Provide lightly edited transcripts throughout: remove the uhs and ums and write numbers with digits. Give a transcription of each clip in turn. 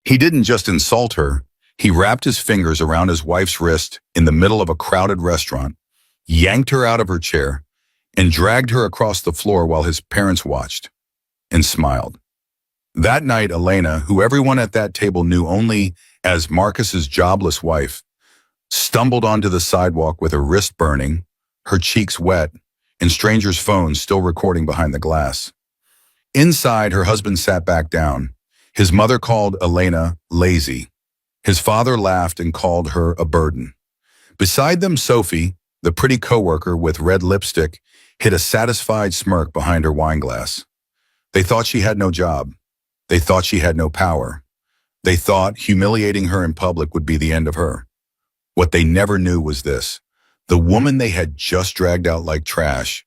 He didn't just insult her, he wrapped his fingers around his wife's wrist in the middle of a crowded restaurant, yanked her out of her chair, and dragged her across the floor while his parents watched and smiled. That night, Elena, who everyone at that table knew only as Marcus's jobless wife, stumbled onto the sidewalk with her wrist burning, her cheeks wet, and strangers' phones still recording behind the glass. Inside, her husband sat back down. His mother called Elena lazy. His father laughed and called her a burden. Beside them, Sophie, the pretty coworker with red lipstick, hid a satisfied smirk behind her wine glass. They thought she had no job. They thought she had no power. They thought humiliating her in public would be the end of her. What they never knew was this: the woman they had just dragged out like trash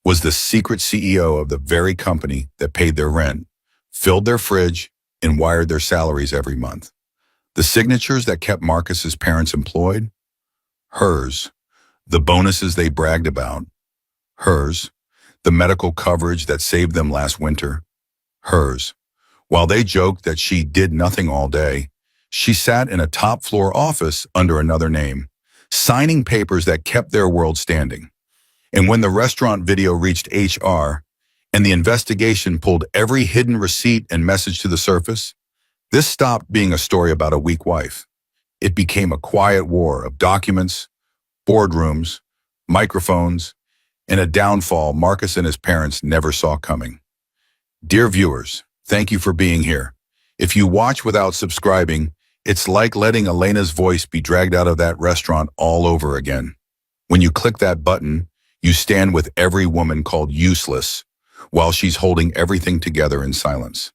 was the secret CEO of the very company that paid their rent, filled their fridge, and wired their salaries every month. The signatures that kept Marcus's parents employed? Hers. The bonuses they bragged about? Hers. The medical coverage that saved them last winter? Hers. While they joked that she did nothing all day, she sat in a top-floor office under another name, signing papers that kept their world standing. And when the restaurant video reached HR and the investigation pulled every hidden receipt and message to the surface, this stopped being a story about a weak wife. It became a quiet war of documents, boardrooms, microphones, and a downfall Marcus and his parents never saw coming. Dear viewers, thank you for being here. If you watch without subscribing, it's like letting Elena's voice be dragged out of that restaurant all over again. When you click that button, you stand with every woman called useless while she's holding everything together in silence.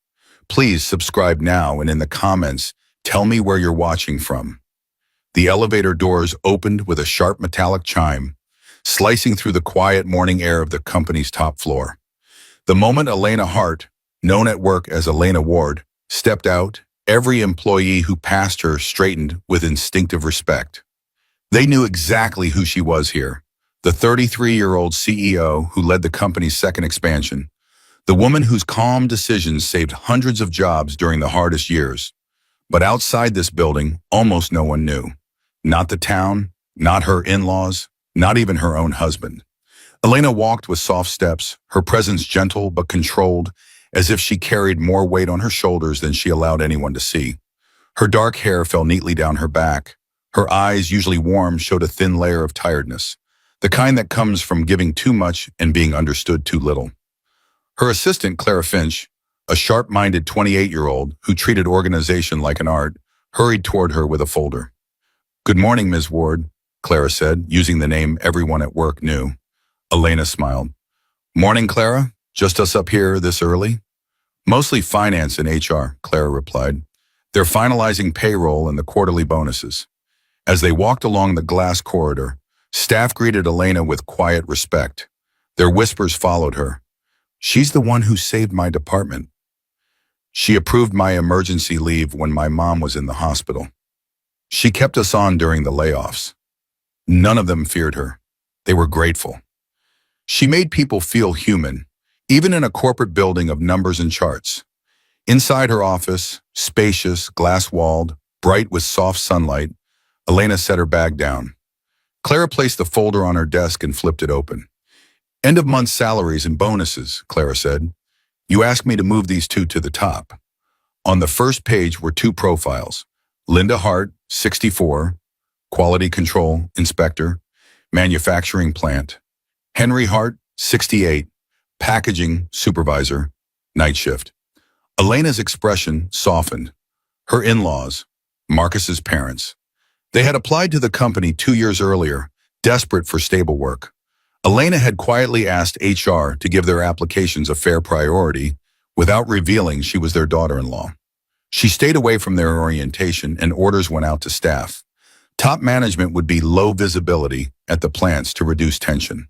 Please subscribe now, and in the comments, tell me where you're watching from. The elevator doors opened with a sharp metallic chime, slicing through the quiet morning air of the company's top floor. The moment Elena Hart, known at work as Elena Ward, stepped out, every employee who passed her straightened with instinctive respect. They knew exactly who she was here. The 33-year-old CEO who led the company's second expansion, the woman whose calm decisions saved hundreds of jobs during the hardest years. But outside this building, almost no one knew. Not the town, not her in-laws, not even her own husband. Elena walked with soft steps, her presence gentle but controlled, as if she carried more weight on her shoulders than she allowed anyone to see. Her dark hair fell neatly down her back. Her eyes, usually warm, showed a thin layer of tiredness, the kind that comes from giving too much and being understood too little. Her assistant, Clara Finch, a sharp-minded 28-year-old who treated organization like an art, hurried toward her with a folder. "Good morning, Ms. Ward," Clara said, using the name everyone at work knew. Elena smiled. "Morning, Clara. Just us up here this early?" "Mostly finance and HR," Clara replied. "They're finalizing payroll and the quarterly bonuses." As they walked along the glass corridor, staff greeted Elena with quiet respect. Their whispers followed her. "She's the one who saved my department. She approved my emergency leave when my mom was in the hospital. She kept us on during the layoffs." None of them feared her. They were grateful. She made people feel human, even in a corporate building of numbers and charts. Inside her office, spacious, glass-walled, bright with soft sunlight, Elena set her bag down. Clara placed the folder on her desk and flipped it open. "End-of-month salaries and bonuses," Clara said. "You asked me to move these two to the top." On the first page were two profiles: Linda Hart, 64, Quality Control Inspector, Manufacturing Plant; Henry Hart, 68, Packaging Supervisor, Night Shift. Elena's expression softened. Her in-laws, Marcus's parents. They had applied to the company 2 years earlier, desperate for stable work. Elena had quietly asked HR to give their applications a fair priority without revealing she was their daughter-in-law. She stayed away from their orientation, and orders went out to staff. Top management would be low visibility at the plants to reduce tension.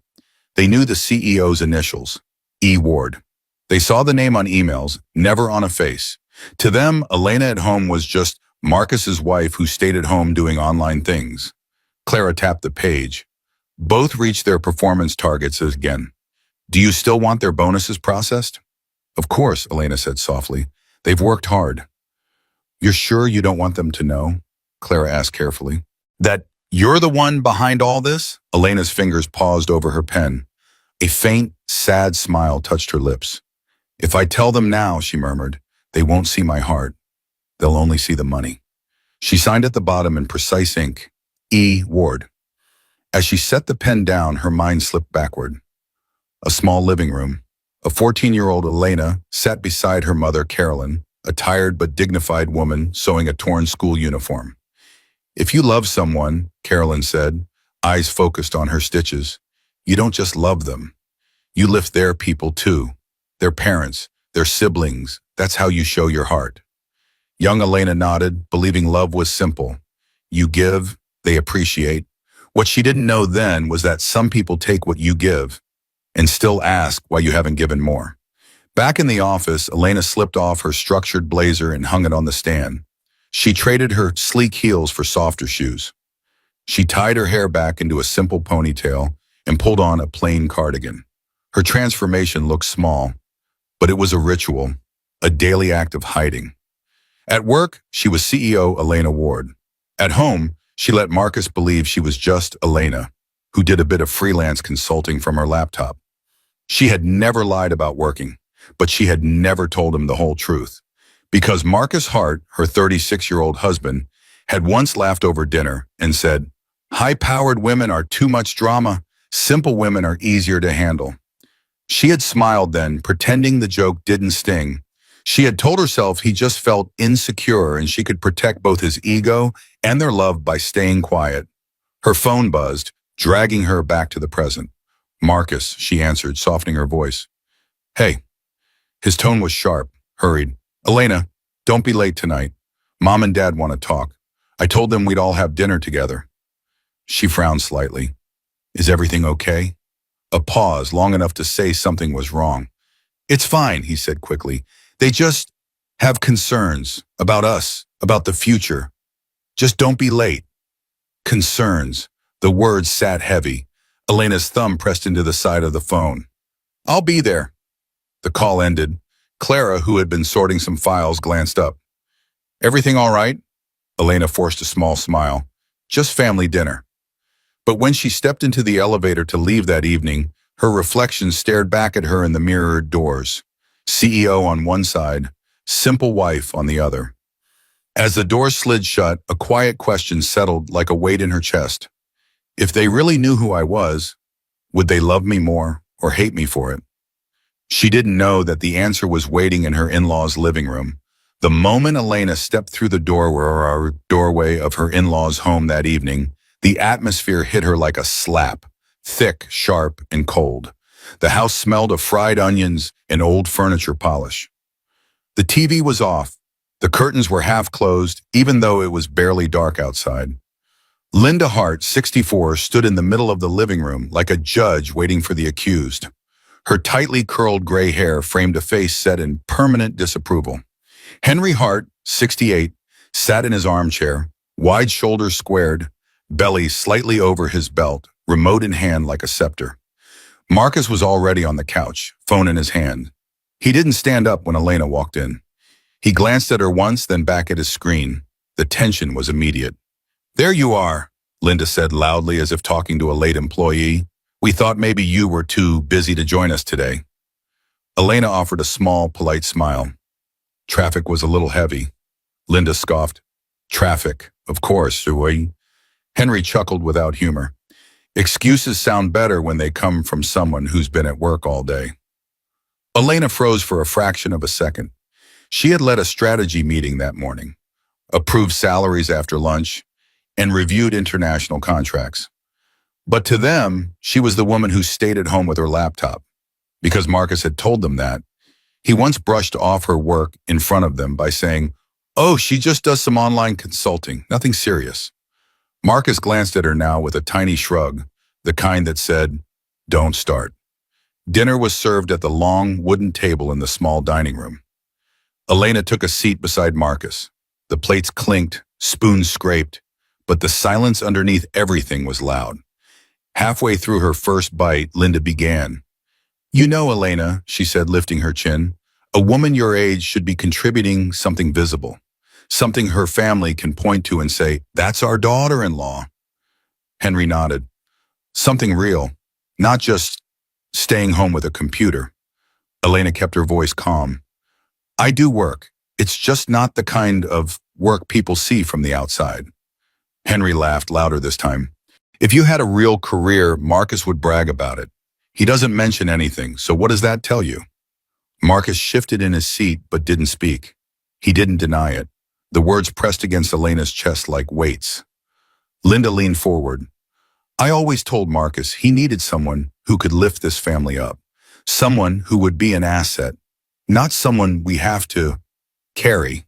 They knew the CEO's initials, E. Ward. They saw the name on emails, never on a face. To them, Elena at home was just Marcus's wife who stayed at home doing online things. Clara tapped the page. Both reached their performance targets again. "Do you still want their bonuses processed?" "Of course," Elena said softly. "They've worked hard." You're sure you don't want them to know? Clara asked carefully. That you're the one behind all this? Elena's fingers paused over her pen. A faint, sad smile touched her lips. If I tell them now, she murmured, they won't see my heart. They'll only see the money. She signed at the bottom in precise ink, E. Ward. As she set the pen down, her mind slipped backward. A small living room. A 14-year-old Elena sat beside her mother, Carolyn, a tired but dignified woman sewing a torn school uniform. If you love someone, Carolyn said, eyes focused on her stitches, you don't just love them. You lift their people too. Their parents, their siblings. That's how you show your heart. Young Elena nodded, believing love was simple. You give, they appreciate. What she didn't know then was that some people take what you give and still ask why you haven't given more. Back in the office, Elena slipped off her structured blazer and hung it on the stand. She traded her sleek heels for softer shoes. She tied her hair back into a simple ponytail and pulled on a plain cardigan. Her transformation looked small, but it was a ritual, a daily act of hiding. At work, she was CEO Elena Ward. At home, she let Marcus believe she was just Elena, who did a bit of freelance consulting from her laptop. She had never lied about working, but she had never told him the whole truth. Because Marcus Hart, her 36-year-old husband, had once laughed over dinner and said, high-powered women are too much drama, simple women are easier to handle. She had smiled then, pretending the joke didn't sting. She had told herself he just felt insecure and she could protect both his ego and their love by staying quiet. Her phone buzzed, dragging her back to the present. Marcus, she answered, softening her voice. Hey. His tone was sharp, hurried. Elena, don't be late tonight. Mom and Dad want to talk. I told them we'd all have dinner together. She frowned slightly. Is everything okay? A pause, long enough to say something was wrong. It's fine, he said quickly. They just have concerns about us, about the future. Just don't be late. Concerns. The words sat heavy. Elena's thumb pressed into the side of the phone. I'll be there. The call ended. Clara, who had been sorting some files, glanced up. Everything all right? Elena forced a small smile. Just family dinner. But when she stepped into the elevator to leave that evening, her reflection stared back at her in the mirrored doors. CEO on one side, simple wife on the other. As the door slid shut, a quiet question settled like a weight in her chest. If they really knew who I was, would they love me more or hate me for it? She didn't know that the answer was waiting in her in-laws' living room. The moment Elena stepped through the doorway of her in-laws' home that evening, the atmosphere hit her like a slap, thick, sharp, and cold. The house smelled of fried onions and old furniture polish. The TV was off. The curtains were half closed, even though it was barely dark outside. Linda Hart, 64, stood in the middle of the living room like a judge waiting for the accused. Her tightly curled gray hair framed a face set in permanent disapproval. Henry Hart, 68, sat in his armchair, wide shoulders squared, belly slightly over his belt, remote in hand like a scepter. Marcus was already on the couch, phone in his hand. He didn't stand up when Elena walked in. He glanced at her once, then back at his screen. The tension was immediate. There you are, Linda said loudly as if talking to a late employee. We thought maybe you were too busy to join us today. Elena offered a small, polite smile. Traffic was a little heavy. Linda scoffed. Traffic, of course, oui. Henry chuckled without humor. Excuses sound better when they come from someone who's been at work all day. Elena froze for a fraction of a second. She had led a strategy meeting that morning, approved salaries after lunch, and reviewed international contracts. But to them, she was the woman who stayed at home with her laptop. Because Marcus had told them that, he once brushed off her work in front of them by saying, "Oh, she just does some online consulting, nothing serious." Marcus glanced at her now with a tiny shrug, the kind that said, "Don't start." Dinner was served at the long wooden table in the small dining room. Elena took a seat beside Marcus. The plates clinked, spoons scraped, but the silence underneath everything was loud. Halfway through her first bite, Linda began. "You know, Elena," she said, lifting her chin, "a woman your age should be contributing something visible, Something her family can point to and say, "That's our daughter-in-law." Henry nodded. Something real, not just staying home with a computer. Elena kept her voice calm. "I do work. It's just not the kind of work people see from the outside." Henry laughed louder this time. "If you had a real career, Marcus would brag about it. He doesn't mention anything, so what does that tell you?" Marcus shifted in his seat but didn't speak. He didn't deny it. The words pressed against Elena's chest like weights. Linda leaned forward. "I always told Marcus he needed someone who could lift this family up. Someone who would be an asset, not someone we have to carry.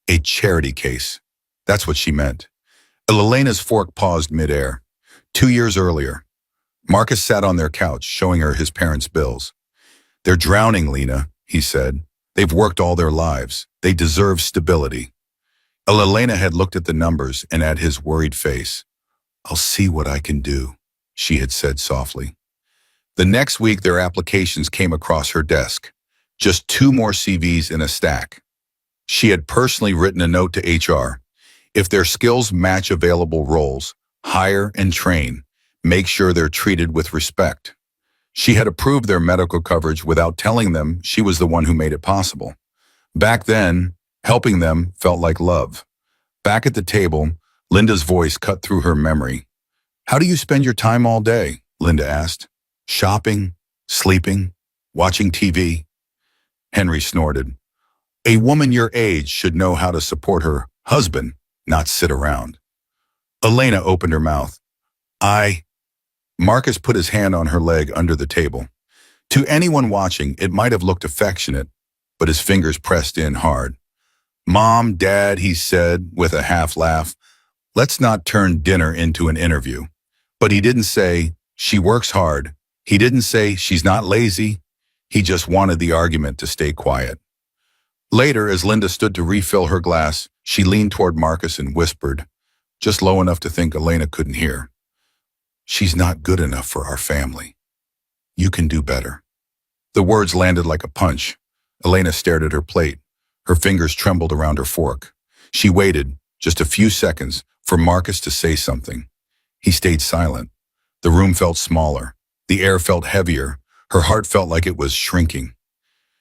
A charity case." That's what she meant. Elena's fork paused midair. 2 years earlier, Marcus sat on their couch, showing her his parents' bills. "They're drowning, Lena," he said. "They've worked all their lives. They deserve stability." Elena had looked at the numbers and at his worried face. "I'll see what I can do," she had said softly. The next week, their applications came across her desk. Just 2 more CVs in a stack. She had personally written a note to HR. If their skills match available roles, hire and train. Make sure they're treated with respect. She had approved their medical coverage without telling them she was the one who made it possible. Back then, helping them felt like love. Back at the table, Linda's voice cut through her memory. "How do you spend your time all day?" Linda asked. "Shopping, sleeping, watching TV?" Henry snorted. "A woman your age should know how to support her husband, not sit around." Elena opened her mouth. Marcus put his hand on her leg under the table. To anyone watching, it might have looked affectionate, but his fingers pressed in hard. "Mom, Dad," he said with a half laugh, "let's not turn dinner into an interview." But he didn't say, "She works hard." He didn't say, "She's not lazy." He just wanted the argument to stay quiet. Later, as Linda stood to refill her glass, she leaned toward Marcus and whispered, just low enough to think Elena couldn't hear, "She's not good enough for our family. You can do better." The words landed like a punch. Elena stared at her plate. Her fingers trembled around her fork. She waited, just a few seconds, for Marcus to say something. He stayed silent. The room felt smaller. The air felt heavier. Her heart felt like it was shrinking.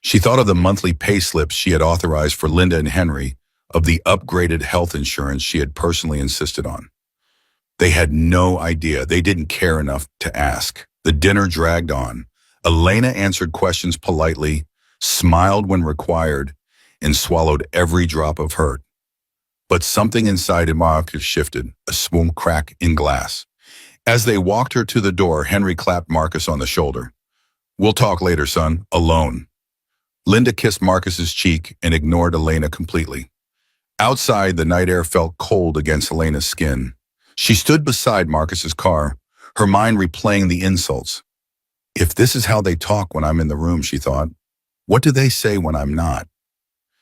She thought of the monthly pay slips she had authorized for Linda and Henry, of the upgraded health insurance she had personally insisted on. They had no idea. They didn't care enough to ask. The dinner dragged on. Elena answered questions politely, smiled when required, and swallowed every drop of hurt. But something inside Marcus shifted, a small crack in glass. As they walked her to the door, Henry clapped Marcus on the shoulder. "We'll talk later, son, alone." Linda kissed Marcus's cheek and ignored Elena completely. Outside, the night air felt cold against Elena's skin. She stood beside Marcus's car, her mind replaying the insults. "If this is how they talk when I'm in the room," she thought, "what do they say when I'm not?"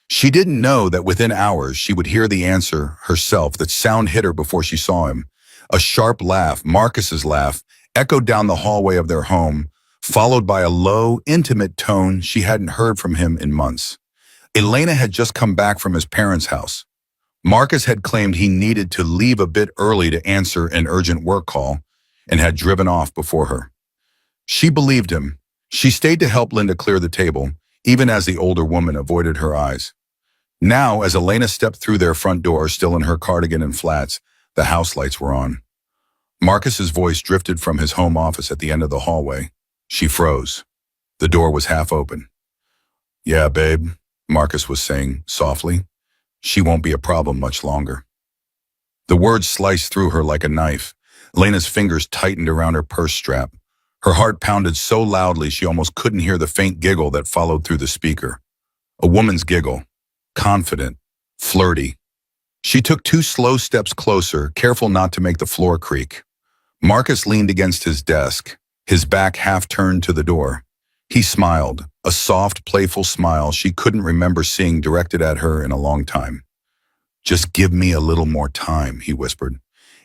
She didn't know that within hours she would hear the answer herself. That sound hit her before she saw him. A sharp laugh, Marcus's laugh, echoed down the hallway of their home, followed by a low, intimate tone she hadn't heard from him in months. Elena had just come back from his parents' house. Marcus had claimed he needed to leave a bit early to answer an urgent work call and had driven off before her. She believed him. She stayed to help Linda clear the table, even as the older woman avoided her eyes. Now, as Elena stepped through their front door, still in her cardigan and flats, the house lights were on. Marcus's voice drifted from his home office at the end of the hallway. She froze. The door was half open. "Yeah, babe," Marcus was saying softly. "She won't be a problem much longer." The words sliced through her like a knife. Elena's fingers tightened around her purse strap. Her heart pounded so loudly she almost couldn't hear the faint giggle that followed through the speaker. A woman's giggle. Confident. Flirty. She took 2 slow steps closer, careful not to make the floor creak. Marcus leaned against his desk, his back half turned to the door. He smiled, a soft, playful smile she couldn't remember seeing directed at her in a long time. "Just give me a little more time," he whispered.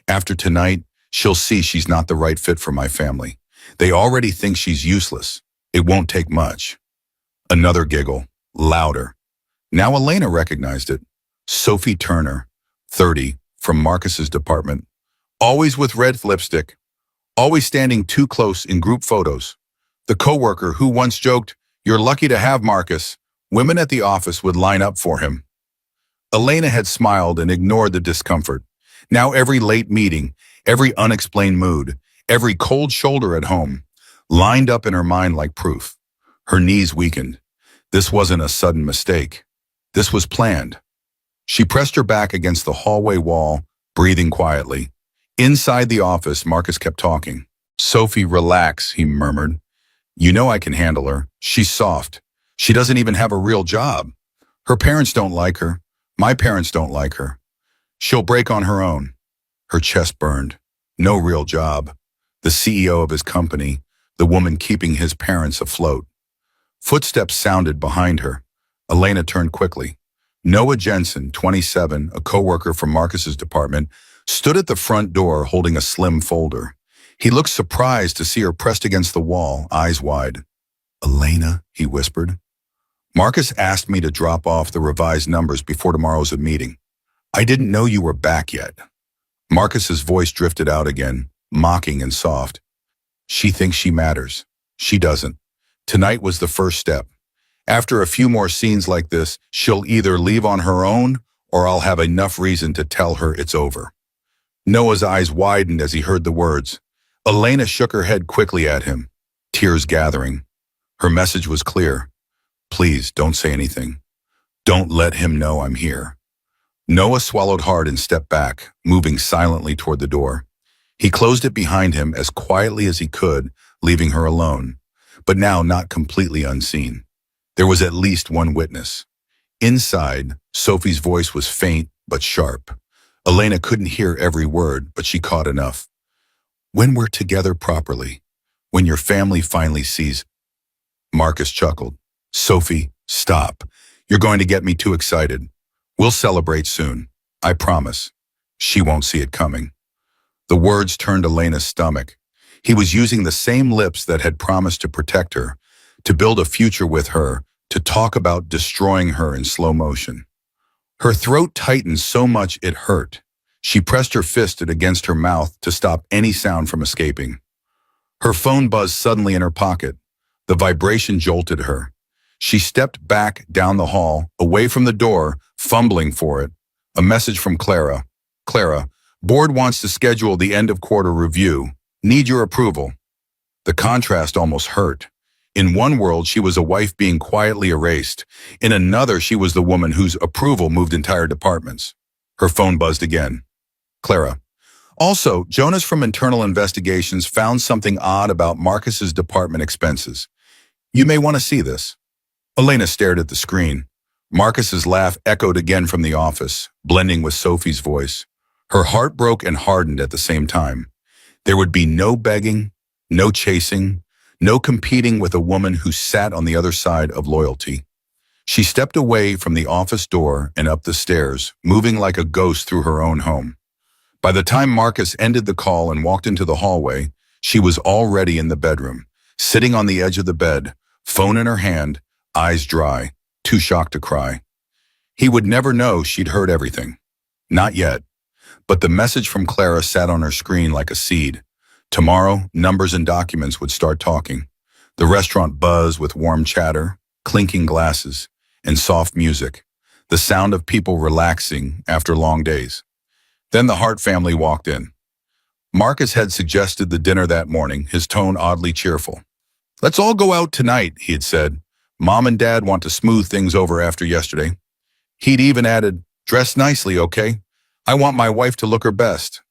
"After tonight, she'll see she's not the right fit for my family. They already think she's useless. It won't take much." Another giggle, louder. Now Elena recognized it. Sophie Turner, 30, from Marcus's department. Always with red lipstick, always standing too close in group photos. The coworker who once joked, "You're lucky to have Marcus." Women at the office would line up for him. Elena had smiled and ignored the discomfort. Now every late meeting, every unexplained mood, every cold shoulder at home, lined up in her mind like proof. Her knees weakened. This wasn't a sudden mistake. This was planned. She pressed her back against the hallway wall, breathing quietly. Inside the office, Marcus kept talking. "Sophie, relax," he murmured. "You know I can handle her. She's soft. She doesn't even have a real job. Her parents don't like her. My parents don't like her. She'll break on her own." Her chest burned. No real job. The CEO of his company, the woman keeping his parents afloat. Footsteps sounded behind her. Elena turned quickly. Noah Jensen, 27, a coworker from Marcus's department, stood at the front door holding a slim folder. He looked surprised to see her pressed against the wall, eyes wide. "Elena," he whispered. "Marcus asked me to drop off the revised numbers before tomorrow's meeting. I didn't know you were back yet." Marcus's voice drifted out again, mocking and soft. "She thinks she matters. She doesn't. Tonight was the first step. After a few more scenes like this, she'll either leave on her own or I'll have enough reason to tell her it's over." Noah's eyes widened as he heard the words. Elena shook her head quickly at him, tears gathering. Her message was clear. "Please, don't say anything. Don't let him know I'm here." Noah swallowed hard and stepped back, moving silently toward the door. He closed it behind him as quietly as he could, leaving her alone, but now not completely unseen. There was at least one witness. Inside, Sophie's voice was faint but sharp. Elena couldn't hear every word, but she caught enough. "When we're together properly, when your family finally sees." Marcus chuckled. "Sophie, stop. You're going to get me too excited. We'll celebrate soon. I promise." She won't see it coming. The words turned Elena's stomach. He was using the same lips that had promised to protect her, to build a future with her, to talk about destroying her in slow motion. Her throat tightened so much it hurt. She pressed her fist against her mouth to stop any sound from escaping. Her phone buzzed suddenly in her pocket. The vibration jolted her. She stepped back down the hall, away from the door, fumbling for it. A message from Clara. "Clara, board wants to schedule the end-of-quarter review. Need your approval." The contrast almost hurt. In one world, she was a wife being quietly erased. In another, she was the woman whose approval moved entire departments. Her phone buzzed again. "Clara. Also, Jonas from Internal Investigations found something odd about Marcus's department expenses. You may want to see this." Elena stared at the screen. Marcus's laugh echoed again from the office, blending with Sophie's voice. Her heart broke and hardened at the same time. There would be no begging, no chasing, no competing with a woman who sat on the other side of loyalty. She stepped away from the office door and up the stairs, moving like a ghost through her own home. By the time Marcus ended the call and walked into the hallway, she was already in the bedroom, sitting on the edge of the bed, phone in her hand, eyes dry, too shocked to cry. He would never know she'd heard everything. Not yet. But the message from Clara sat on her screen like a seed. Tomorrow, numbers and documents would start talking. The restaurant buzzed with warm chatter, clinking glasses, and soft music, the sound of people relaxing after long days. Then the Hart family walked in. Marcus had suggested the dinner that morning, his tone oddly cheerful. "Let's all go out tonight," he had said. "Mom and Dad want to smooth things over after yesterday." He'd even added, "Dress nicely, okay? I want my wife to look her best."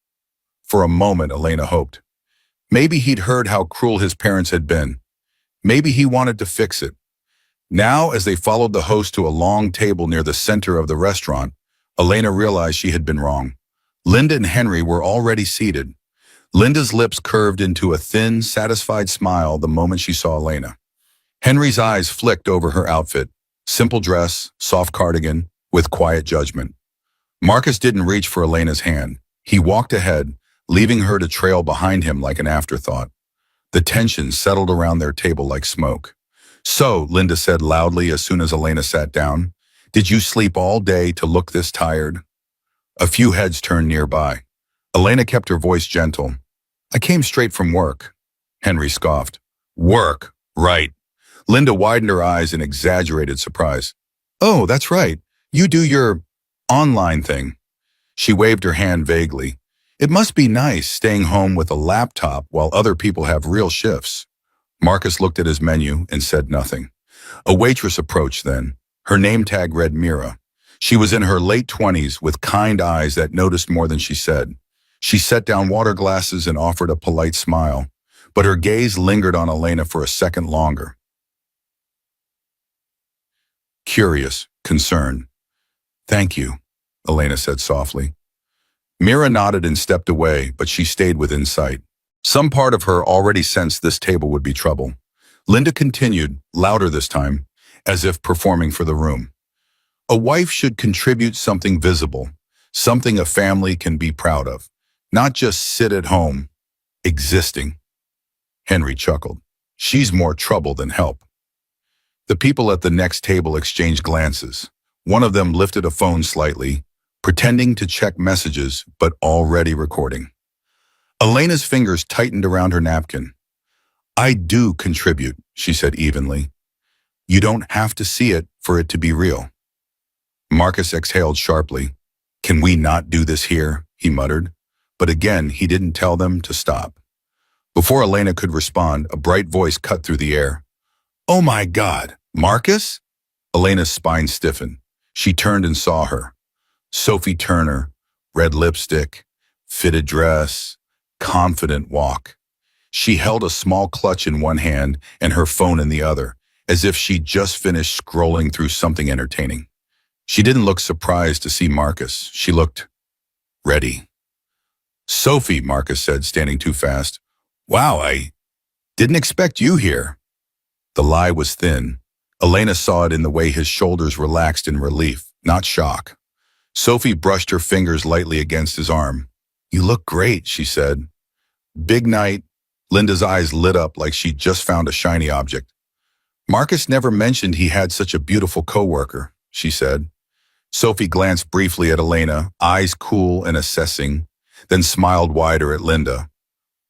For a moment, Elena hoped. Maybe he'd heard how cruel his parents had been. Maybe he wanted to fix it. Now, as they followed the host to a long table near the center of the restaurant, Elena realized she had been wrong. Linda and Henry were already seated. Linda's lips curved into a thin, satisfied smile the moment she saw Elena. Henry's eyes flicked over her outfit, simple dress, soft cardigan, with quiet judgment. Marcus didn't reach for Elena's hand. He walked ahead, leaving her to trail behind him like an afterthought. The tension settled around their table like smoke. "So," Linda said loudly as soon as Elena sat down, Did you sleep all day to look this tired? A few heads turned nearby. Elena kept her voice gentle. I came straight from work. Henry scoffed. Work, right. Linda widened her eyes in exaggerated surprise. Oh, that's right. You do your online thing. She waved her hand vaguely. It must be nice staying home with a laptop while other people have real shifts. Marcus looked at his menu and said nothing. A waitress approached then. Her name tag read Mira. She was in her late 20s with kind eyes that noticed more than she said. She set down water glasses and offered a polite smile, but her gaze lingered on Elena for a second longer. Curious, concerned. Thank you, Elena said softly. Mira nodded and stepped away, but she stayed within sight. Some part of her already sensed this table would be trouble. Linda continued, louder this time, as if performing for the room. A wife should contribute something visible, something a family can be proud of, not just sit at home, existing. Henry chuckled. She's more trouble than help. The people at the next table exchanged glances. One of them lifted a phone slightly, pretending to check messages, but already recording. Elena's fingers tightened around her napkin. I do contribute, she said evenly. You don't have to see it for it to be real. Marcus exhaled sharply. Can we not do this here? He muttered. But again, he didn't tell them to stop. Before Elena could respond, a bright voice cut through the air. Oh my God, Marcus? Elena's spine stiffened. She turned and saw her. Sophie Turner, red lipstick, fitted dress, confident walk. She held a small clutch in one hand and her phone in the other, as if she'd just finished scrolling through something entertaining. She didn't look surprised to see Marcus. She looked ready. Sophie, Marcus said, standing too fast. Wow, I didn't expect you here. The lie was thin. Elena saw it in the way his shoulders relaxed in relief, not shock. Sophie brushed her fingers lightly against his arm. You look great, she said. Big night. Linda's eyes lit up like she'd just found a shiny object. Marcus never mentioned he had such a beautiful coworker, she said. Sophie glanced briefly at Elena, eyes cool and assessing, then smiled wider at Linda.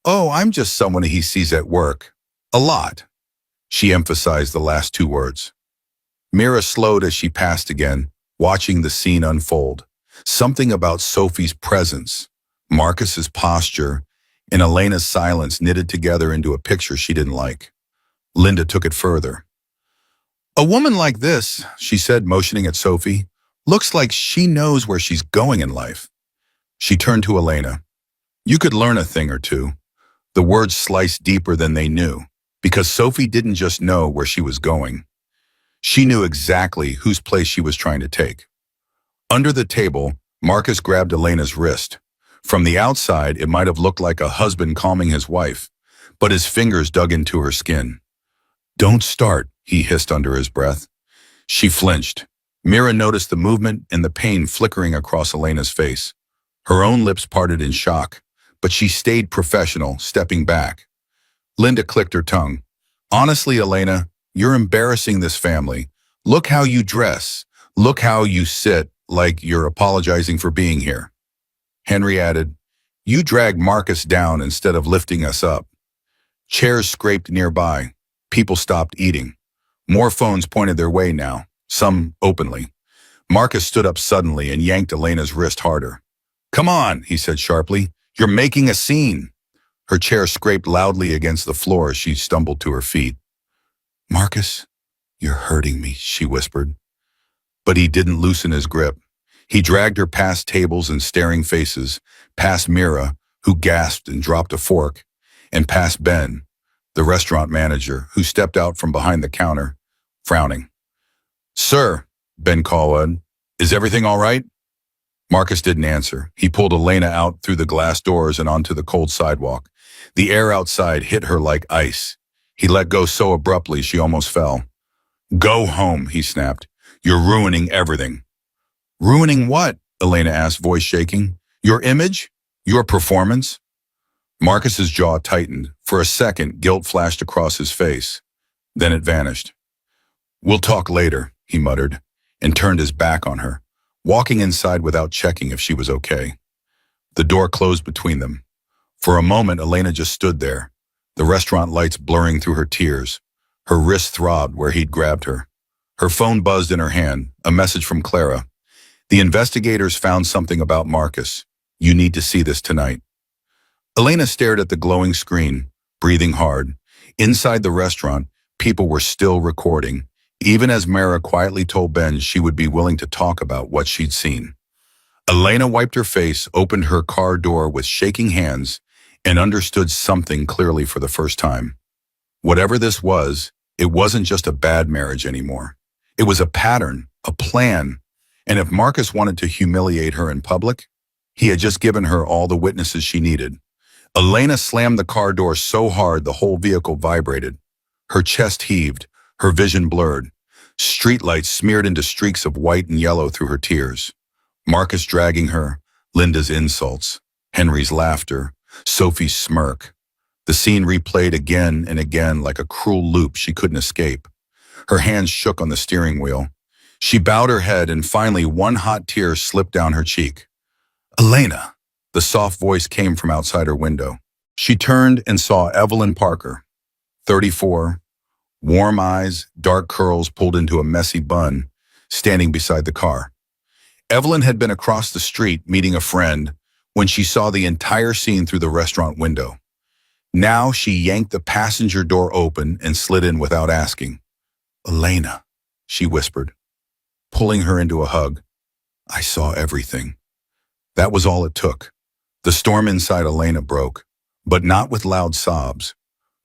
Oh, I'm just someone he sees at work. A lot. She emphasized the last two words. Mira slowed as she passed again, watching the scene unfold. Something about Sophie's presence, Marcus's posture, and Elena's silence knitted together into a picture she didn't like. Linda took it further. A woman like this, she said, motioning at Sophie, looks like she knows where she's going in life. She turned to Elena. You could learn a thing or two. The words sliced deeper than they knew, because Sophie didn't just know where she was going. She knew exactly whose place she was trying to take. Under the table, Marcus grabbed Elena's wrist. From the outside, it might have looked like a husband calming his wife, but his fingers dug into her skin. Don't start, he hissed under his breath. She flinched. Mira noticed the movement and the pain flickering across Elena's face. Her own lips parted in shock, but she stayed professional, stepping back. Linda clicked her tongue. Honestly, Elena, you're embarrassing this family. Look how you dress. Look how you sit, like you're apologizing for being here. Henry added, you dragged Marcus down instead of lifting us up. Chairs scraped nearby. People stopped eating. More phones pointed their way now, some openly. Marcus stood up suddenly and yanked Elena's wrist harder. Come on, he said sharply. You're making a scene. Her chair scraped loudly against the floor as she stumbled to her feet. Marcus, you're hurting me, she whispered. But he didn't loosen his grip. He dragged her past tables and staring faces, past Mira, who gasped and dropped a fork, and past Ben, the restaurant manager, who stepped out from behind the counter, frowning. Sir, Ben called, is everything all right? Marcus didn't answer. He pulled Elena out through the glass doors and onto the cold sidewalk. The air outside hit her like ice. He let go so abruptly she almost fell. Go home, he snapped. You're ruining everything. Ruining what? Elena asked, voice shaking. Your image? Your performance? Marcus's jaw tightened. For a second, guilt flashed across his face. Then it vanished. We'll talk later, he muttered, and turned his back on her, walking inside without checking if she was okay. The door closed between them. For a moment, Elena just stood there, the restaurant lights blurring through her tears. Her wrist throbbed where he'd grabbed her. Her phone buzzed in her hand, a message from Clara. The investigators found something about Marcus. You need to see this tonight. Elena stared at the glowing screen, breathing hard. Inside the restaurant, people were still recording, even as Mara quietly told Ben she would be willing to talk about what she'd seen. Elena wiped her face, opened her car door with shaking hands, and understood something clearly for the first time. Whatever this was, it wasn't just a bad marriage anymore. It was a pattern, a plan, and if Marcus wanted to humiliate her in public, he had just given her all the witnesses she needed. Elena slammed the car door so hard the whole vehicle vibrated. Her chest heaved, her vision blurred. Streetlights smeared into streaks of white and yellow through her tears. Marcus dragging her, Linda's insults, Henry's laughter, Sophie's smirk. The scene replayed again and again like a cruel loop she couldn't escape. Her hands shook on the steering wheel. She bowed her head and finally one hot tear slipped down her cheek. Elena, the soft voice came from outside her window. She turned and saw Evelyn Parker, 34, warm eyes, dark curls pulled into a messy bun, standing beside the car. Evelyn had been across the street meeting a friend when she saw the entire scene through the restaurant window. Now she yanked the passenger door open and slid in without asking. Elena, she whispered, pulling her into a hug. I saw everything. That was all it took. The storm inside Elena broke, but not with loud sobs.